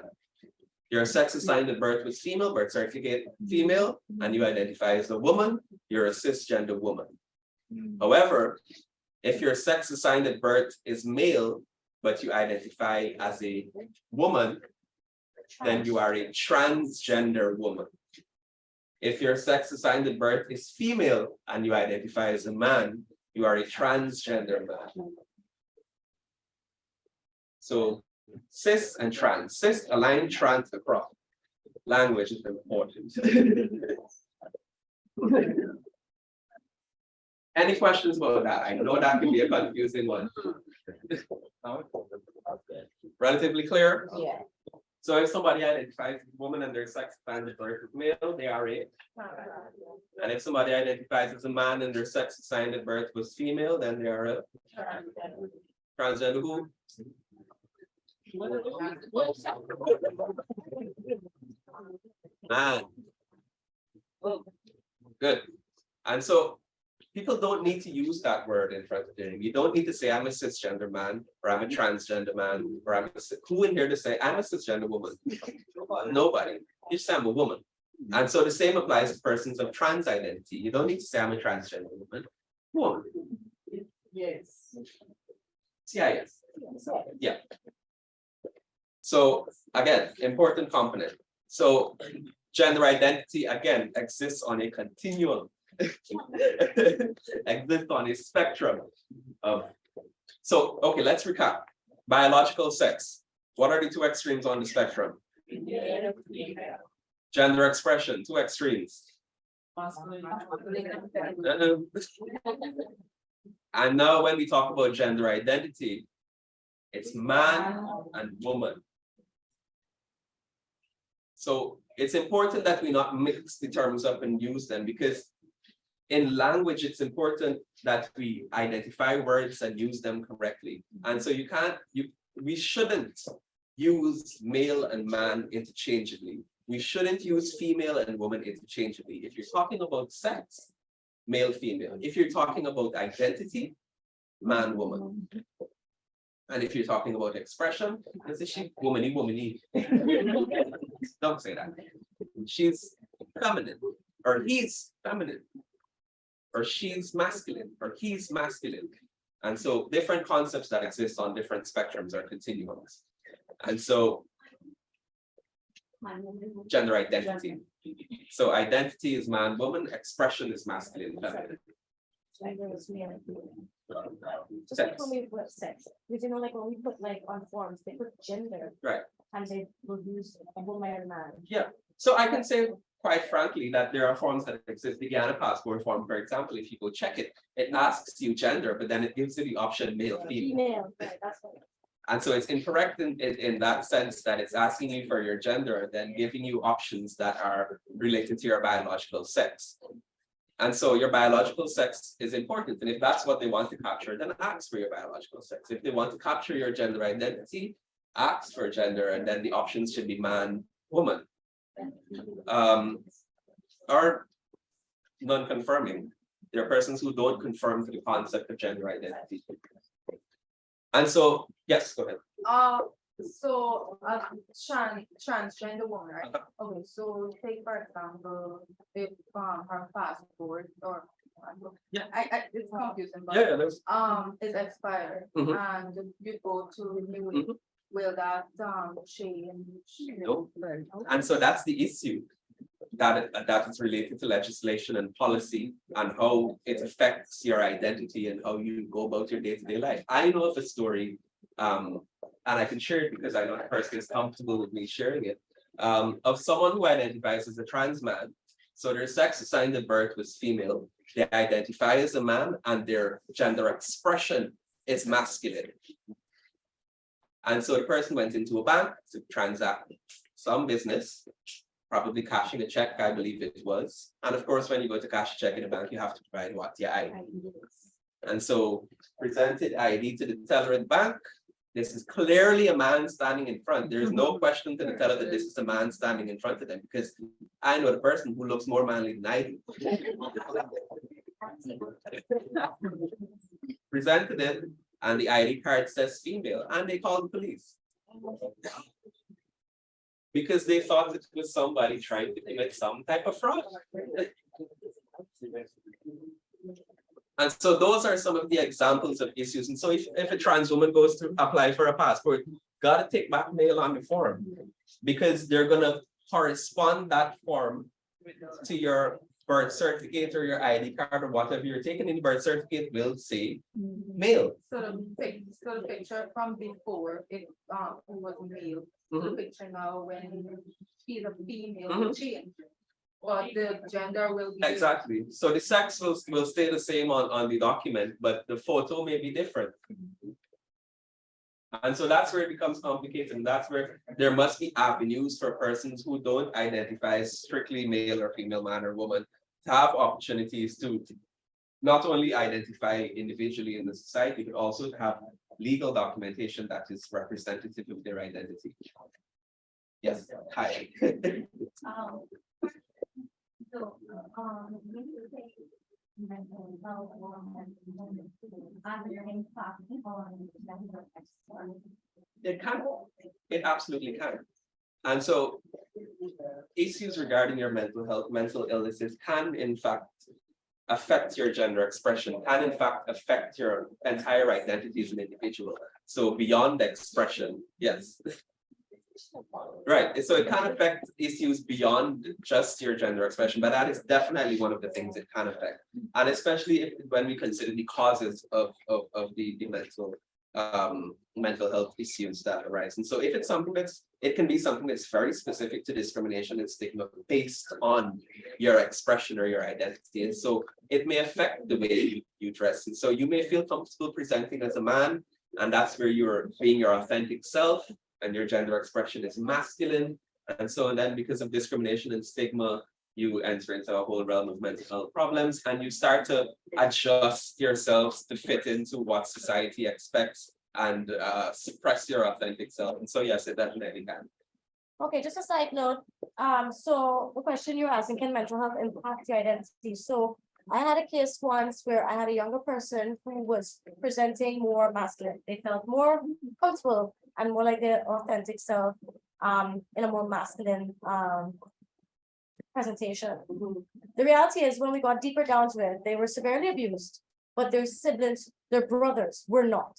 Your sex assigned at birth was female, birth certificate female, and you identify as a woman, you're a cisgender woman. However, if your sex assigned at birth is male, but you identify as a woman, then you are a transgender woman. If your sex assigned at birth is female and you identify as a man, you are a transgender man. So cis and trans, cis align, trans across. Language is important. Any questions about that? I know that can be a confusing one. Relatively clear? Yeah. So if somebody identifies as a woman and their sex assigned at birth is male, they are a. And if somebody identifies as a man and their sex assigned at birth was female, then they are a transgender who? Man. Good. And so people don't need to use that word in front of them. You don't need to say I'm a cisgender man or I'm a transgender man or I'm a who in here to say I'm a cisgender woman? Nobody. You just say I'm a woman. And so the same applies to persons of trans identity. You don't need to say I'm a transgender woman. Woman. Yes. CIS. Yeah. So again, important component. So gender identity again exists on a continuum. Exists on a spectrum of. So okay, let's recap. Biological sex. What are the two extremes on the spectrum? Gender expression, two extremes. And now when we talk about gender identity, it's man and woman. So it's important that we not mix the terms up and use them, because in language, it's important that we identify words and use them correctly. And so we shouldn't use male and man interchangeably. We shouldn't use female and woman interchangeably. If you're talking about sex, male, female. If you're talking about identity, man, woman. And if you're talking about expression, is she womany, womany? Don't say that. She's feminine, or he's feminine, or she's masculine, or he's masculine. And so different concepts that exist on different spectrums are continuums. And so gender identity. So identity is man, woman, expression is masculine, feminine. Just like when we put sex, because you know, like when we put like on forms, they put gender. Right. And they will use a woman and man. Yeah. So I can say quite frankly that there are forms that exist. The Guyana passport form, for example, if you go check it, it asks you gender, but then it gives you the option male, female. Female, right, that's what. And so it's incorrect in that sense that it's asking you for your gender and then giving you options that are related to your biological sex. And so your biological sex is important. And if that's what they want to capture, then ask for your biological sex. If they want to capture your gender identity, ask for gender, and then the options should be man, woman. Or non-confirming. There are persons who don't conform to the concept of gender identity. And so, yes, go ahead. So transgender woman, right? Okay, so take for example, if her passport or it's confusing, but Yeah, there's. is expired and you go to renew it. Will that change? No. And so that's the issue that is related to legislation and policy and how it affects your identity and how you go about your day-to-day life. I know of a story, and I can share it because I know the person is comfortable with me sharing it, of someone who identifies as a trans man. So their sex assigned at birth was female. They identify as a man and their gender expression is masculine. And so the person went into a bank to transact some business, probably cashing a check, I believe it was. And of course, when you go to cash a check in a bank, you have to provide what? Your ID. And so presented ID to the teller at the bank. This is clearly a man standing in front. There is no question to the teller that this is a man standing in front of them, because I know the person who looks more manly than I do. Presented it, and the ID card says female, and they called the police. Because they thought it was somebody trying to commit some type of fraud. And so those are some of the examples of issues. And so if a trans woman goes to apply for a passport, gotta take back male on the form, because they're gonna correspond that form to your birth certificate or your ID card or whatever you're taking in the birth certificate will say male. So the picture from before, it was male. The picture now when she's a female will change. But the gender will be. Exactly. So the sex will stay the same on the document, but the photo may be different. And so that's where it becomes complicated. And that's where there must be avenues for persons who don't identify as strictly male or female, man or woman, to have opportunities to not only identify individually in the society, but also to have legal documentation that is representative of their identity. Yes, hi. Mental health and impact on mental health. It can, it absolutely can. And so issues regarding your mental health, mental illnesses can in fact affect your gender expression, can in fact affect your entire identity as an individual. So beyond expression, yes. Right, so it can affect issues beyond just your gender expression, but that is definitely one of the things it can affect. And especially when we consider the causes of the mental health issues that arise. And so if it's something it can be something that's very specific to discrimination and stigma based on your expression or your identity. And so it may affect the way you dress. And so you may feel comfortable presenting as a man, and that's where you're being your authentic self, and your gender expression is masculine. And so then because of discrimination and stigma, you enter into a whole realm of mental health problems, and you start to adjust yourselves to fit into what society expects and suppress your authentic self. And so yes, it definitely can. Okay, just a side note. So the question you're asking, can mental health impact your identity? So I had a case once where I had a younger person who was presenting more masculine. They felt more comfortable and more like their authentic self in a more masculine presentation. The reality is, when we got deeper down to it, they were severely abused, but their siblings, their brothers, were not.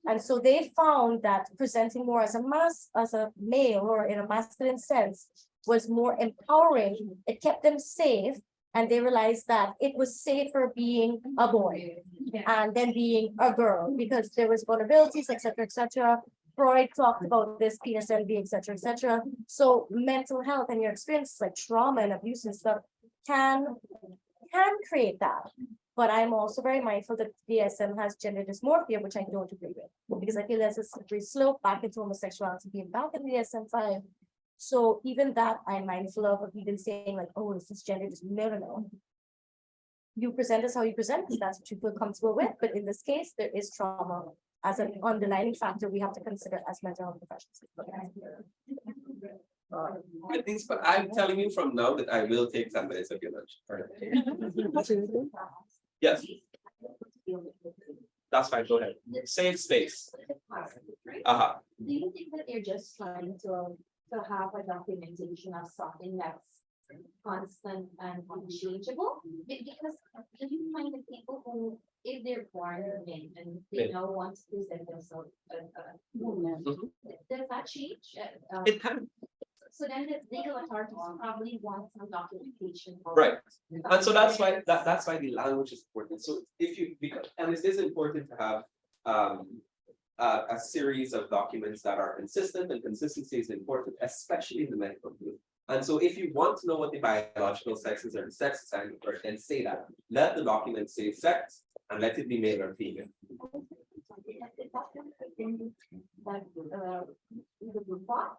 And so they found that presenting more as a male or in a masculine sense was more empowering. It kept them safe, and they realized that it was safer being a boy and then being a girl, because there was vulnerabilities, etc., etc. Freud talked about this, penis envy, etc., etc. So mental health and your experiences like trauma and abuse and stuff can create that. But I'm also very mindful that DSM has gender dysmorphia, which I don't agree with, because I feel there's a slippery slope back into homosexuality being back in the DSM-5. So even that I'm mindful of even saying like, oh, is this gender just no. You present as how you present, because that's what you feel comfortable with. But in this case, there is trauma as an underlying factor we have to consider as mental health professionals. But I'm telling you from now that I will take 10 minutes of your lunch. Yes. That's fine, go ahead. Save space. Do you think that they're just trying to have a documentation of something that's constant and unchangeable? Because do you find that people who, if they're born men and they now want to present themselves as a woman, does that change? It can. So then the legal authorities probably want some documentation. Right. And so that's why that's why the language is important. So and it is important to have a series of documents that are consistent, and consistency is important, especially in the medical field. And so if you want to know what the biological sexes or the sex assignment are, then say that. Let the document say sex and let it be male or female. that, the report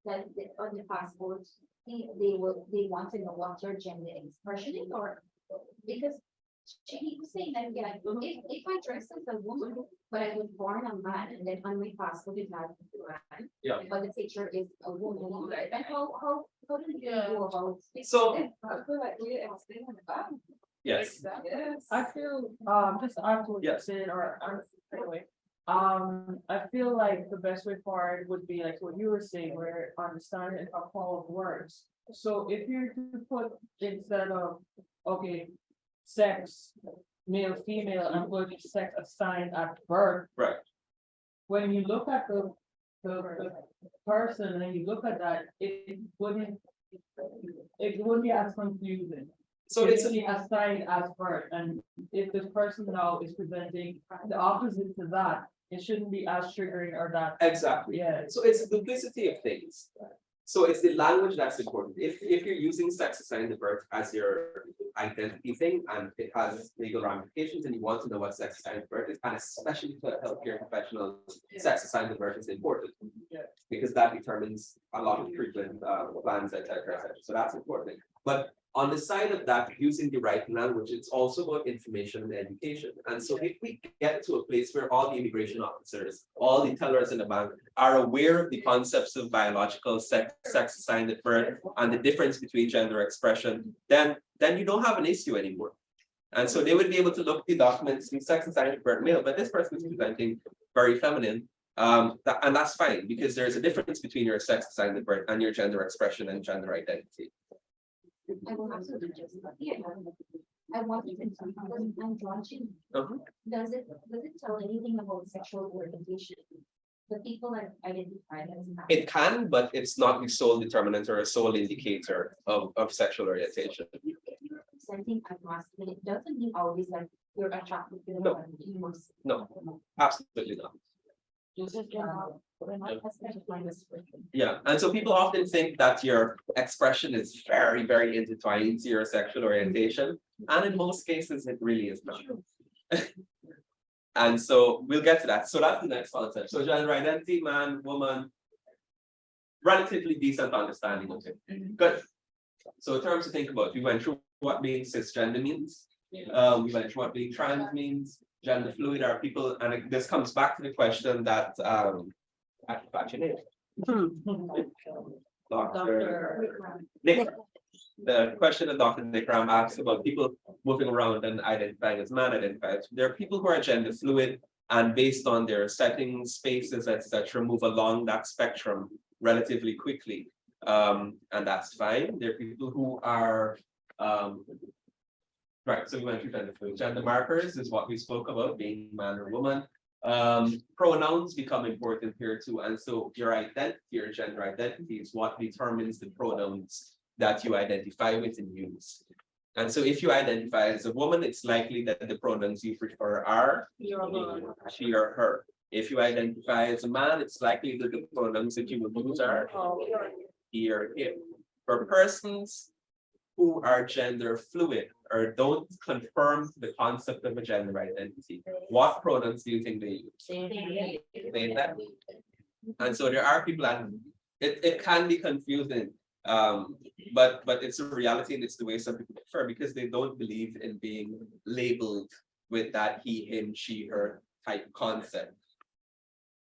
that on the passport, they want to know what your gender expression is, or because he was saying that, yeah, if I dress as a woman, but I was born a man, and then on my passport it has a man. Yeah. But the picture is a woman, and how do you go about? So- I feel like we explain in the back. Yes, Yes. I feel, just to add to what you Yes. said, anyway. I feel like the best way forward would be like what you were saying, where understanding a form of words. So if you're to put instead of, okay, sex, male, female, and put sex assigned at birth. Right. When you look at the person and you look at that, it wouldn't be as confusing. so it's, It's assigned as birth, and if this person now is presenting the opposite to that, it shouldn't be as triggering or that, exactly. yeah. So it's the duplicity of things. So it's the language that's important. If you're using sex assigned at birth as your identity thing and it has legal ramifications and you want to know what sex assigned at birth is, and especially for healthcare professionals, sex assigned at birth is important. Yeah. Because that determines a lot of treatment plans, et cetera, et cetera. So that's important. But on the side of that, using the right language, it's also about information and education. And so if we get to a place where all the immigration officers, all the tellers in the bank are aware of the concepts of biological sex assigned at birth and the difference between gender expression, then you don't have an issue anymore. And so they would be able to look at the documents and sex assigned at birth male, but this person is presenting very feminine. And that's fine because there's a difference between your sex assigned at birth and your gender expression and gender identity. I will absolutely just, yeah. I wanted to, because I'm drawn to, Uh-huh. does it tell anything about sexual orientation? The people are identified as. It can, but it's not the sole determinant or a sole indicator of sexual orientation. Presenting as masculine, it doesn't mean always like you're attracted to the No. one you must. No. Absolutely not. Yeah, and so people often think that your expression is very, very intertwined to your sexual orientation, and in most cases, it really is not. And so we'll get to that. So that's the next concept. So gender identity, man, woman, relatively decent understanding of it. Good. So terms to think about, we went through what being cisgender means. We went through what being trans means. Gender fluid are people, and this comes back to the question that what's your name? Dr. Nick. The question that Dr. Nick Ram asked about people moving around and identifying as man identified. There are people who are gender fluid and based on their settings, spaces, etc., move along that spectrum relatively quickly. And that's fine. There are people who are right, so we went through gender fluid. Gender markers is what we spoke about, being man or woman. Pronouns become important here too. And so your identity, your gender identity is what determines the pronouns that you identify with and use. And so if you identify as a woman, it's likely that the pronouns you prefer are she or her. If you identify as a man, it's likely that the pronouns that you will use are he or him. For persons who are gender fluid or don't confirm the concept of a gender identity, what pronouns do you think they use? They them. And so there are people, and it can be confusing, but it's a reality and it's the way some people prefer because they don't believe in being labeled with that he, him, she, her type concept.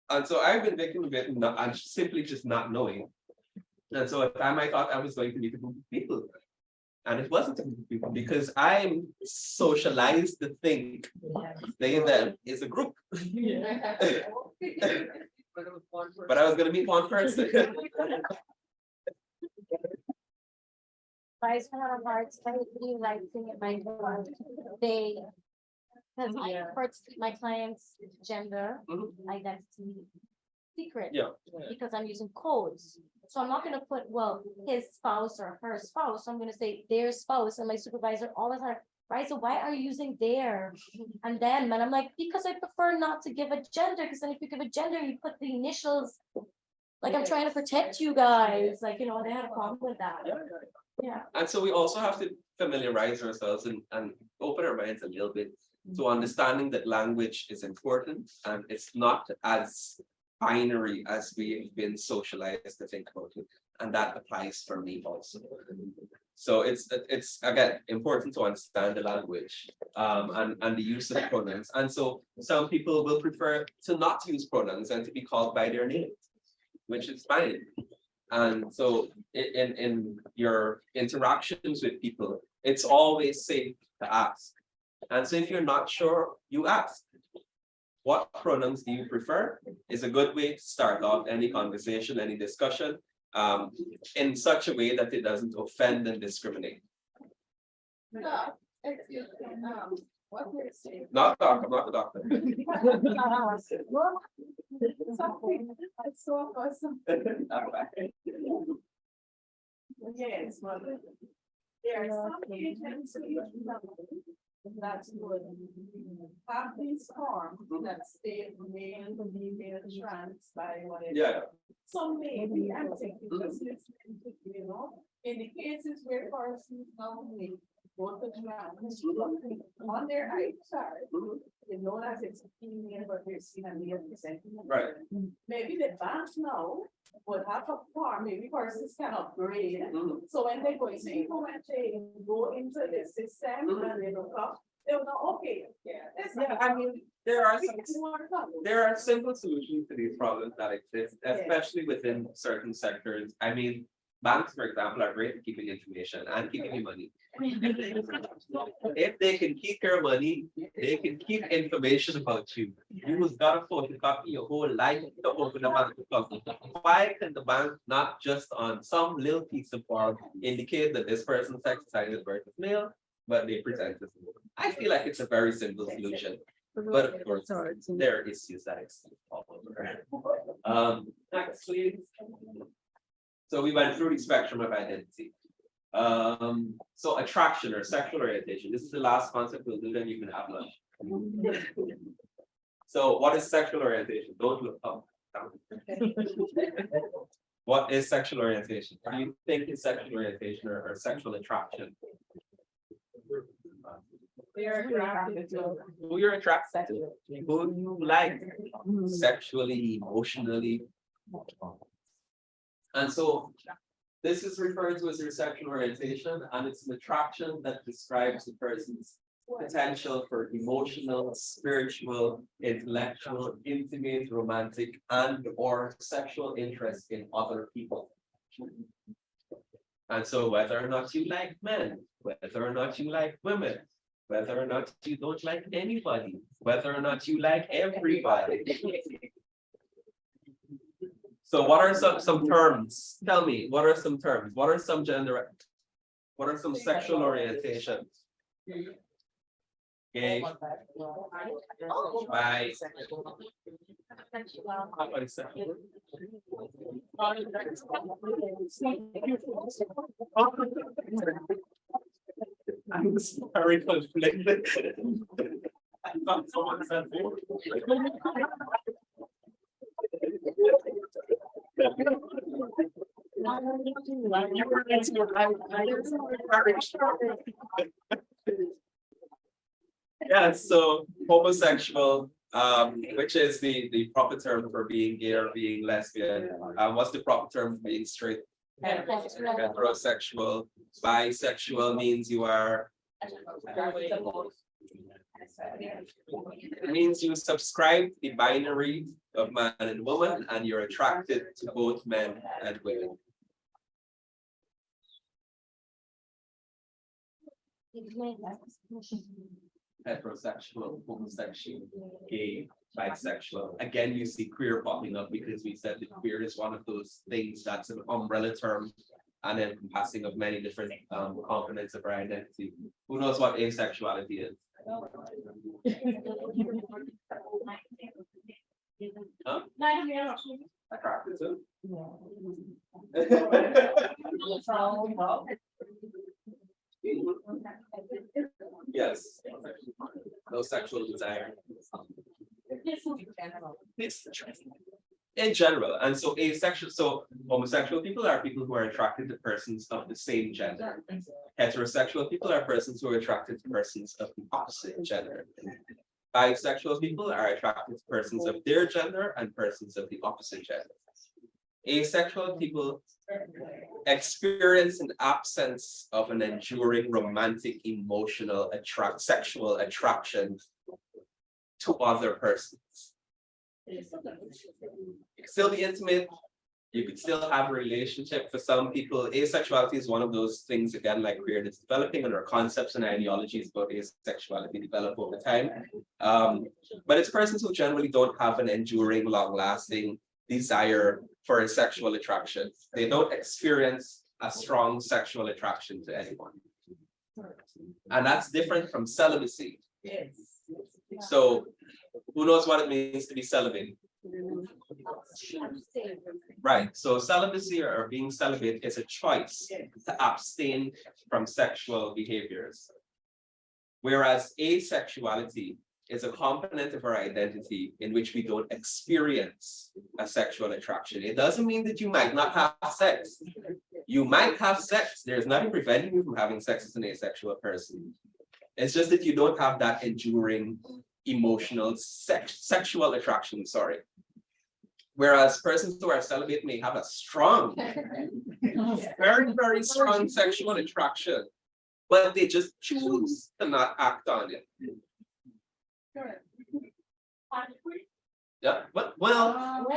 And so I've been victim of it and simply just not knowing. And so at the time I thought I was going to meet a group of people. And it wasn't a group of people because I'm socialized to think they and them is a group. But I was gonna meet one person. Guys have a hard time really like seeing it my they. Because I prefer to keep my clients' gender identity secret. Yeah. Because I'm using codes. So I'm not gonna put, well, his spouse or her spouse, I'm gonna say their spouse, and my supervisor all the time, right? So why are you using their and them? And I'm like, because I prefer not to give a gender, because then if you give a gender, you put the initials. Like I'm trying to protect you guys, like, you know, they had a problem with that. Yeah. And so we also have to familiarize ourselves and open our minds a little bit to understanding that language is important and it's not as binary as we've been socialized to think about it. And that applies for me also. So it's again important to understand the language and the use of pronouns. And so some people will prefer to not use pronouns and to be called by their name, which is fine. And so in your interactions with people, it's always safe to ask. And so if you're not sure, you ask. What pronouns do you prefer? Is a good way to start off any conversation, any discussion, in such a way that it doesn't offend and discriminate. Excuse me, what we're saying. Not doctor, I'm not the doctor. Something I saw person. Yes, well, there are some agencies that's good. Have these forms that state male, female, trans, by whatever. Yeah. So maybe I'm thinking, just listening to, in the cases where persons nominate both the trans, on their ID card, you know that it's a female, but they're seen a male presenting. Right. Maybe the bank now would have a form, maybe persons can upgrade. So when they go into go into the system and they look up, they'll know, okay, Yeah, I mean, there are simple solutions to these problems that exist, especially within certain sectors. I mean, banks, for example, are great at keeping information and keeping your money. If they can keep your money, they can keep information about you. You've got a photocopy your whole life to open a bank account. Why can the bank not just on some little piece of form indicate that this person's sex is versus male, but they present this? I feel like it's a very simple solution. But of course, there are issues that exist all over. Next, please. So we went through the spectrum of identity. So attraction or sexual orientation. This is the last concept we'll do, then you can have lunch. So what is sexual orientation? Don't look up. What is sexual orientation? Do you think it's sexual orientation or sexual attraction? They're attracted to. Who you're attracted to, who you like sexually, emotionally. And so this is referred to as your sexual orientation, and it's an attraction that describes the person's potential for emotional, spiritual, intellectual, intimate, romantic, and or sexual interest in other people. And so whether or not you like men, whether or not you like women, whether or not you don't like anybody, whether or not you like everybody. So what are some terms? Tell me, what are some terms? What are some gender? What are some sexual orientations? Gay, bi, I was very conflicted. I thought someone said yeah, so homosexual, which is the proper term for being gay or being lesbian. What's the proper term for being straight? Heterosexual. Bisexual means you are. It means you subscribe to the binary of man and woman, and you're attracted to both men and women. Heterosexual, homosexual, gay, bisexual. Again, you see queer popping up because we said that queer is one of those things that's an umbrella term and encompassing of many different components of our identity. Who knows what asexuality is? Huh? Attracted to? Yes. No sexual desire. In general, and so asexual, so homosexual people are people who are attracted to persons of the same gender. Heterosexual people are persons who are attracted to persons of the opposite gender. Bisexual people are attracted to persons of their gender and persons of the opposite gender. Asexual people experience an absence of an enduring romantic, emotional, sexual attraction to other persons. You can still be intimate. You could still have a relationship. For some people, asexuality is one of those things, again, like queer, that's developing, and our concepts and ideologies about asexuality develop over time. But it's persons who generally don't have an enduring, long-lasting desire for a sexual attraction. They don't experience a strong sexual attraction to anyone. And that's different from celibacy. So who knows what it means to be celibate? Right, so celibacy or being celibate is a choice to abstain from sexual behaviors. Whereas asexuality is a component of our identity in which we don't experience a sexual attraction. It doesn't mean that you might not have sex. You might have sex. There's nothing preventing you from having sex as an asexual person. It's just that you don't have that enduring emotional sexual attraction, sorry. Whereas persons who are celibate may have a strong, very, very strong sexual attraction, but they just choose to not act on it. Yeah, but well.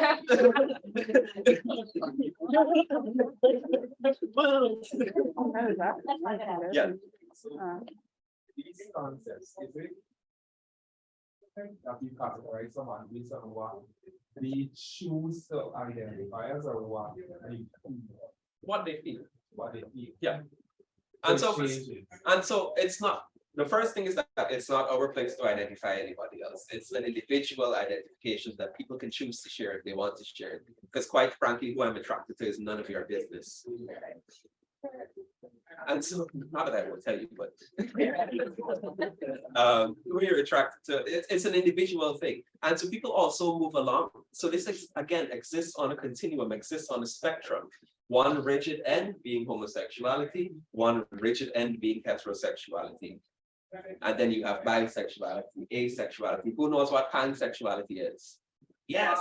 Yeah. These concepts, is it? That you categorize someone based on what they choose to identify as or what What they feel. what they feel. Yeah. So And so, it changes. and so it's not, the first thing is that it's not our place to identify anybody else. It's an individual identification that people can choose to share if they want to share it. Because quite frankly, who I'm attracted to is none of your business. And so, not that I will tell you, but who you're attracted to, it's an individual thing. And so people also move along. So this again exists on a continuum, exists on a spectrum. One rigid end being homosexuality, one rigid end being heterosexuality. And then you have bisexuality, asexuality. Who knows what pansexuality is? Yes.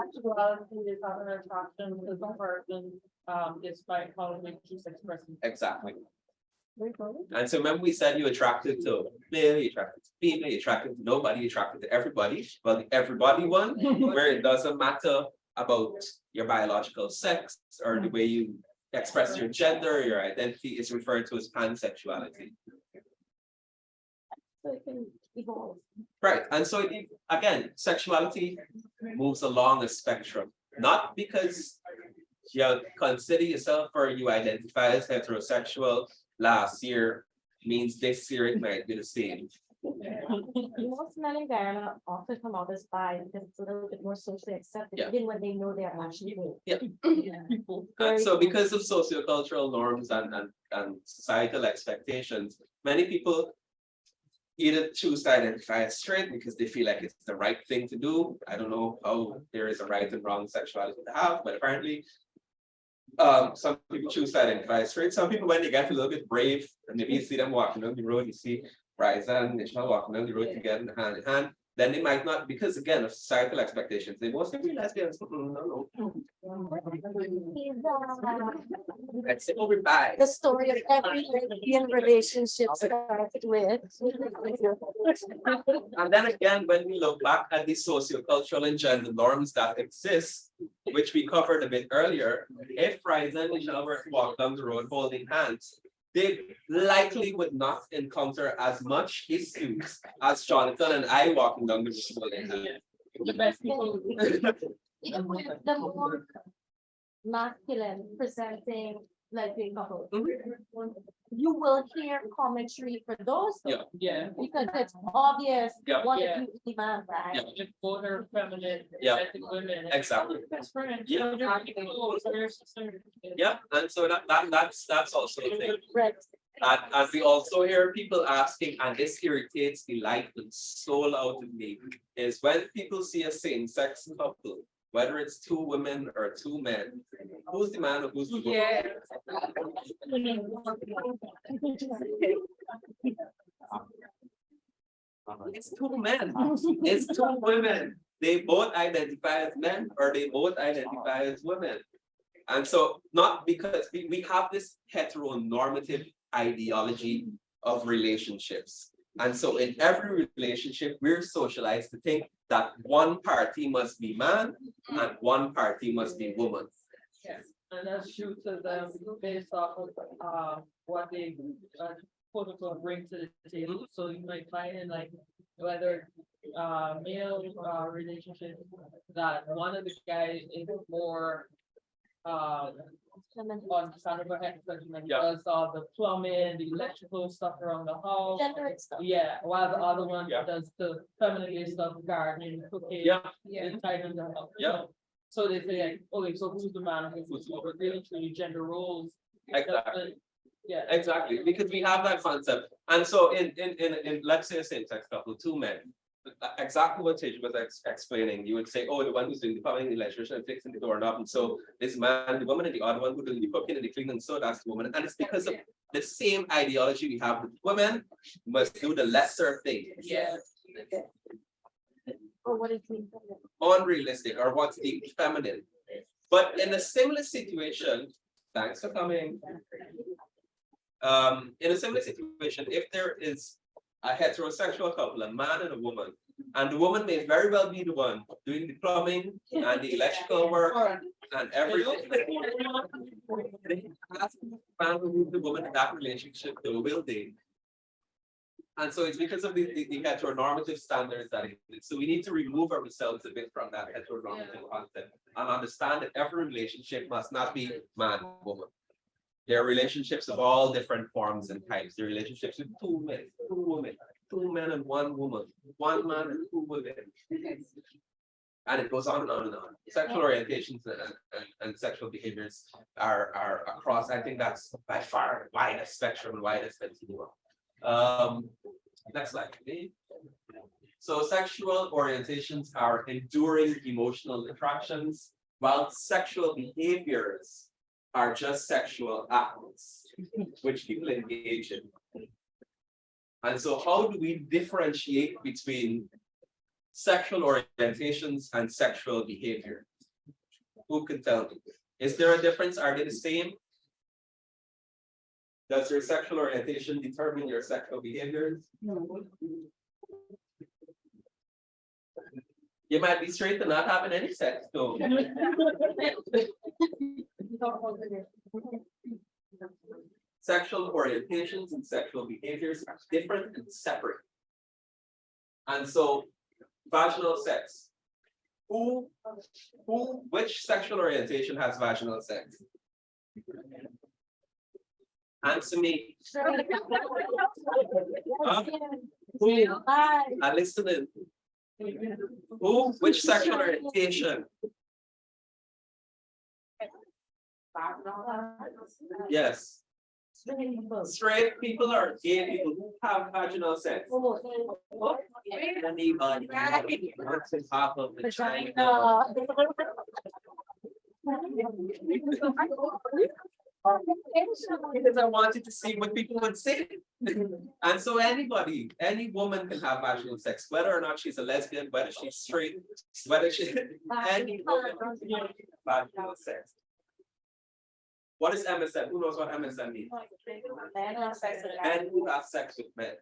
Sexuality is not an attraction to the person, despite how they choose expressing. Exactly. And so remember we said you're attracted to male, you're attracted to female, you're attracted to nobody, you're attracted to everybody. Well, the everybody one, where it doesn't matter about your biological sex or the way you express your gender, your identity, is referred to as pansexuality. So it can evolve. Right, and so again, sexuality moves along a spectrum, not because you consider yourself or you identify as heterosexual last year means this year it might be the same. Most men in Ghana often come out as bi because it's a little bit more socially accepted, Yeah. even when they know they're actually gay. And so because of sociocultural norms and societal expectations, many people either choose to identify as straight because they feel like it's the right thing to do. I don't know how there is a right and wrong sexuality to have, but apparently some people choose to identify as straight. Some people, when they get a little bit brave, and maybe you see them walking down the road, you see Riza and Ishmael walking down the road together hand in hand, then they might not, because again of societal expectations, they mostly be lesbians. No. Let's say over by. The story of every lesbian relationship started with. And then again, when we look back at the sociocultural and gender norms that exist, which we covered a bit earlier, if Riza and Michelle were to walk down the road holding hands, they likely would not encounter as much issues as Jonathan and I walking down the road holding hands. The best people. Even with the more masculine presenting lesbian couples, you will hear commentary for those. Yeah. Yeah. Because it's obvious Yeah. what Yeah. you demand, right? Yeah. Just both are feminine. Yeah. ethnic women. Exactly. Best friends. Yeah. They're sister. Yeah, and so that's also the thing. Right. And we also hear people asking, and this irritates the life and soul out of me, is when people see a same-sex couple whether it's two women or two men, who's the man or who's the woman? Yeah. It's two men, it's two women. They both identify as men or they both identify as women. And so not because we have this heteronormative ideology of relationships. And so in every relationship, we're socialized to think that one party must be man and one party must be woman. Yes. And that's true to them based off of, what they, quote unquote, bring to the table. So you might find in like, whether, male, relationship, that one of the guys is more, on the side of her head, Yeah. does all the plumbing, the electrical stuff around the house. Gender stuff. Yeah, while the other one Yeah. does the feminine stuff, gardening, cooking. Yeah, And tidying the house. Yeah. So they say, like, okay, so who's the man, who's the woman, really truly gender roles. exactly. Yeah. Exactly, because we have that concept. And so in let's say a same-sex couple, two men, exactly what Tej was explaining, you would say, oh, the one who's doing the plumbing, the electrician, and fixing the doorknob, and so this man, the woman, and the other one who's doing the cooking and the cleaning, so that's the woman. And it's because of the same ideology we have with women must do the lesser thing. Yeah. Or what is the? Unrealistic, or what's the feminine. But in a similar situation, thanks for coming. In a similar situation, if there is a heterosexual couple, a man and a woman, and the woman may very well be the one doing the plumbing and the electrical work and everything. They ask the man who the woman in that relationship, though, will they? And so it's because of the heteronormative standards that it is. So we need to remove ourselves a bit from that heteronormative concept and understand that every relationship must not be man, woman. There are relationships of all different forms and types. There are relationships with two men, two women, two men and one woman, one man and two women. And it goes on and on and on. Sexual orientations and sexual behaviors are across. I think that's by far the widest spectrum and widest continuum. Next slide, please. So sexual orientations are enduring emotional attractions, while sexual behaviors are just sexual acts which people engage in. And so how do we differentiate between sexual orientations and sexual behavior? Who can tell me? Is there a difference? Are they the same? Does your sexual orientation determine your sexual behaviors? No. You might be straight and not having any sex, though. Sexual orientations and sexual behaviors are different and separate. And so, vaginal sex. Which sexual orientation has vaginal sex? Answer me. I'm listening. Which sexual orientation? Yes. Straight people or gay people who have vaginal sex. Anybody? Half of the China. Because I wanted to see what people would say. And so anybody, any woman can have vaginal sex, whether or not she's a lesbian, whether she's straight, whether she, any woman can have vaginal sex. What is MSM? Who knows what MSM means? Men who have sex with men.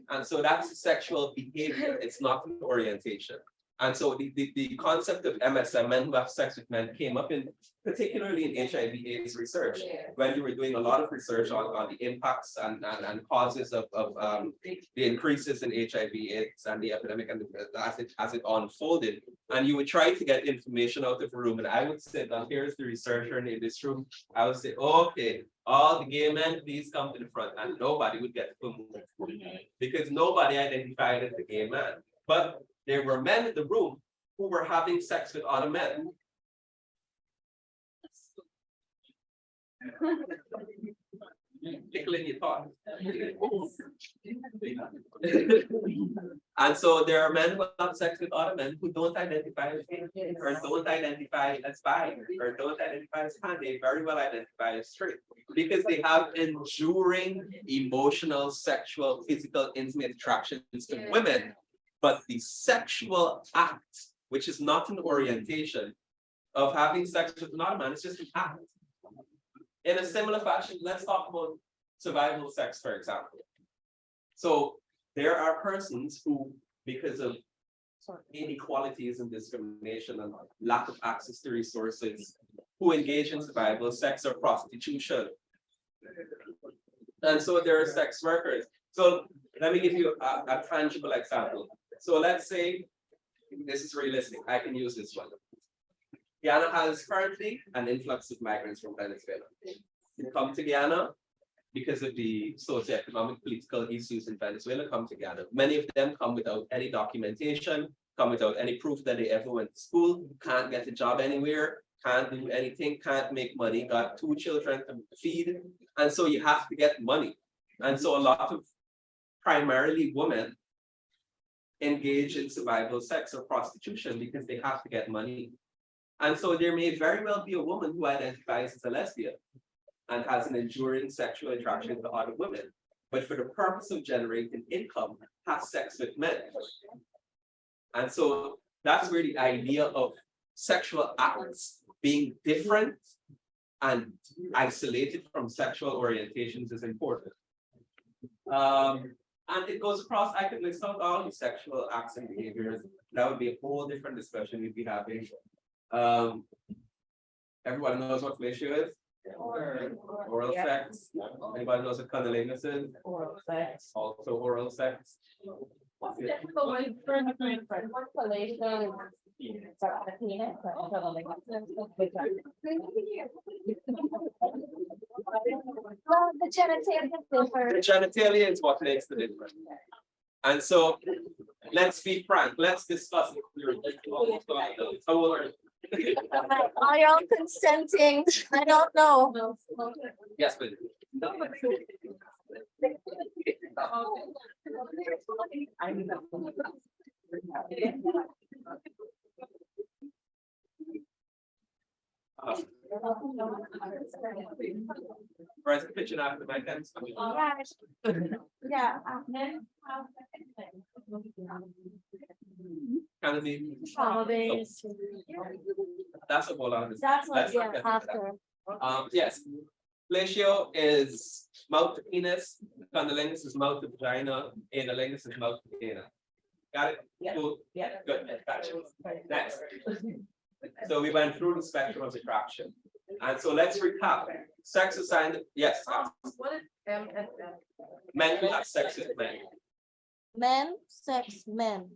And so that's sexual behavior. It's not an orientation. And so the concept of MSM, men who have sex with men, came up in particularly in HIV/AIDS research, when you were doing a lot of research on the impacts and causes of the increases in HIV/AIDS and the epidemic and as it unfolded. And you would try to get information out of the room. And I would say, now here's the researcher in this room. I would say, okay, all the gay men, please come to the front. And nobody would get to move because nobody identified as a gay man. But there were men in the room who were having sex with other men. Tickling your thought. And so there are men who have sex with other men who don't identify as gay, or don't identify as bi, or don't identify as pan. They very well identify as straight because they have enduring emotional, sexual, physical, intimate attractions to women. But the sexual act, which is not an orientation of having sex with another man, it's just an act. In a similar fashion, let's talk about survival sex, for example. So there are persons who, because of inequalities and discrimination and lack of access to resources, who engage in survival sex or prostitution. And so there are sex workers. So let me give you a tangible example. So let's say, this is realistic, I can use this one. Guyana has currently an influx of migrants from Venezuela. They come to Guyana because of the socioeconomic political issues in Venezuela, come to Guyana. Many of them come without any documentation, come without any proof that they ever went to school, can't get a job anywhere, can't do anything, can't make money, got 2 children to feed. And so you have to get money. And so a lot of primarily women engage in survival sex or prostitution because they have to get money. And so there may very well be a woman who identifies as a lesbian and has an enduring sexual attraction to other women, but for the purpose of generating income, has sex with men. And so that's where the idea of sexual acts being different and isolated from sexual orientations is important. And it goes across, I could list out all the sexual acts and behaviors. That would be a whole different discussion we'd be having. Everyone knows what fellatio is? Oral sex. Anybody knows what cunnilingus is? Oral sex. Also oral sex. What's the difficult word for fellatio? Well, the genitalia differ. The genitalia is what makes the difference. And so, let's be frank, let's discuss it. How old are you? Are y'all consenting? I don't know. Yes, please. Where's the kitchen after my dance? Yeah. Kind of need. Trauma base. That's a whole lot of. That's what, Let's yeah, not get into after. that. Yes. Fellatio is mouth to penis, cunnilingus is mouth to vagina, analingus is mouth to vagina. Got it? Yeah. Cool. Yeah. Good. Gotcha. Next. So we went through the spectrum of attraction. And so let's recap. Sex assigned, yes, What is MSM? men who have sex with men. Men, sex, men.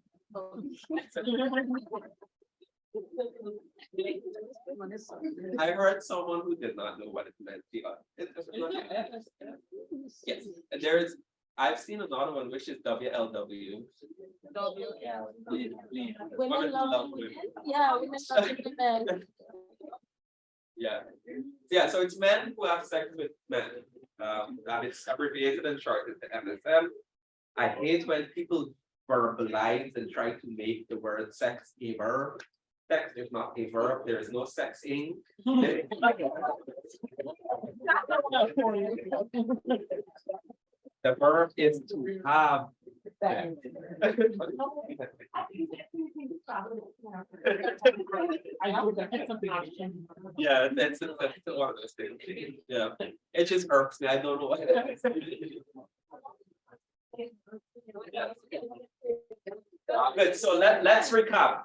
I heard someone who did not know what it meant. Yes, and there is, I've seen another one which is WLW. Women love women. Yeah, women love women. Yeah. Yeah, so it's men who have sex with men. And it's abbreviated and shortened to MSM. I hate when people verbalize and try to make the word sex a verb. Sex is not a verb, there is no sexing. The verb is to have. Yeah, that's one of those things. Yeah, it just irks me. I don't know what. Good. So let's recap.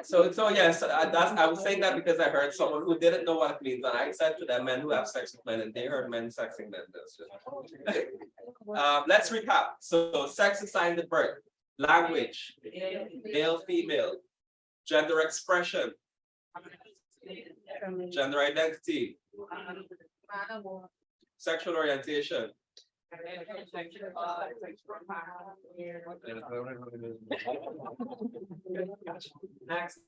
So yes, I was saying that because I heard someone who didn't know what it means, and I said to them, men who have sex with men, and they heard men sexing men. Let's recap. So sex assigned at birth, language, male, female, gender expression, gender identity, sexual orientation. Next.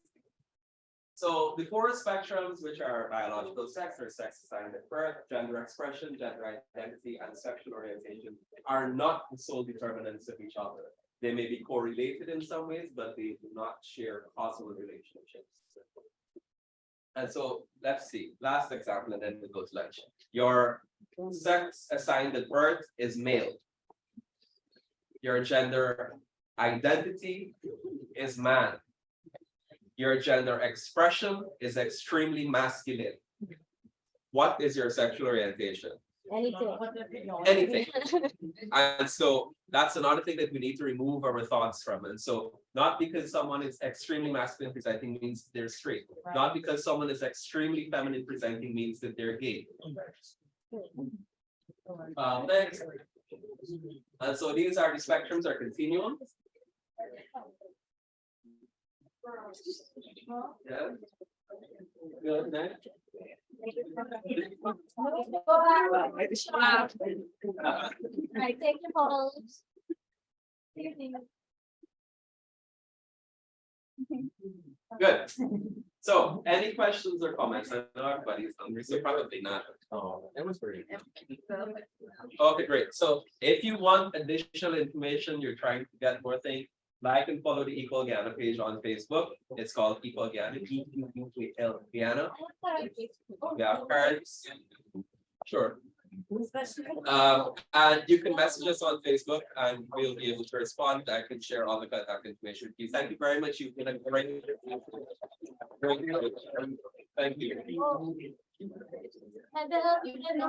So the four spectrums, which are biological sex or sex assigned at birth, gender expression, gender identity, and sexual orientation, are not the sole determinants of each other. They may be correlated in some ways, but they do not share causal relationships. And so let's see, last example, and then we go to lunch. Your sex assigned at birth is male. Your gender identity is man. Your gender expression is extremely masculine. What is your sexual orientation? Anything. Anything. And so that's another thing that we need to remove our thoughts from. And so not because someone is extremely masculine presenting means they're straight. Not because someone is extremely feminine presenting means that they're gay. Next. And so these are the spectrums or continuum. Yeah. Good, next. Right, take your photos. Good. So any questions or comments? I know everybody's hungry, so probably not. Oh, that was very. Okay, great. So if you want additional information, you're trying to get more things, like and follow the Equal Guyana page on Facebook. It's called Equal Guyana, EQUAL Guyana. Yeah, parents. Sure. And you can message us on Facebook and we'll be able to respond. I can share all the contact information with you. Thank you very much. You've been a great. Thank you. And you can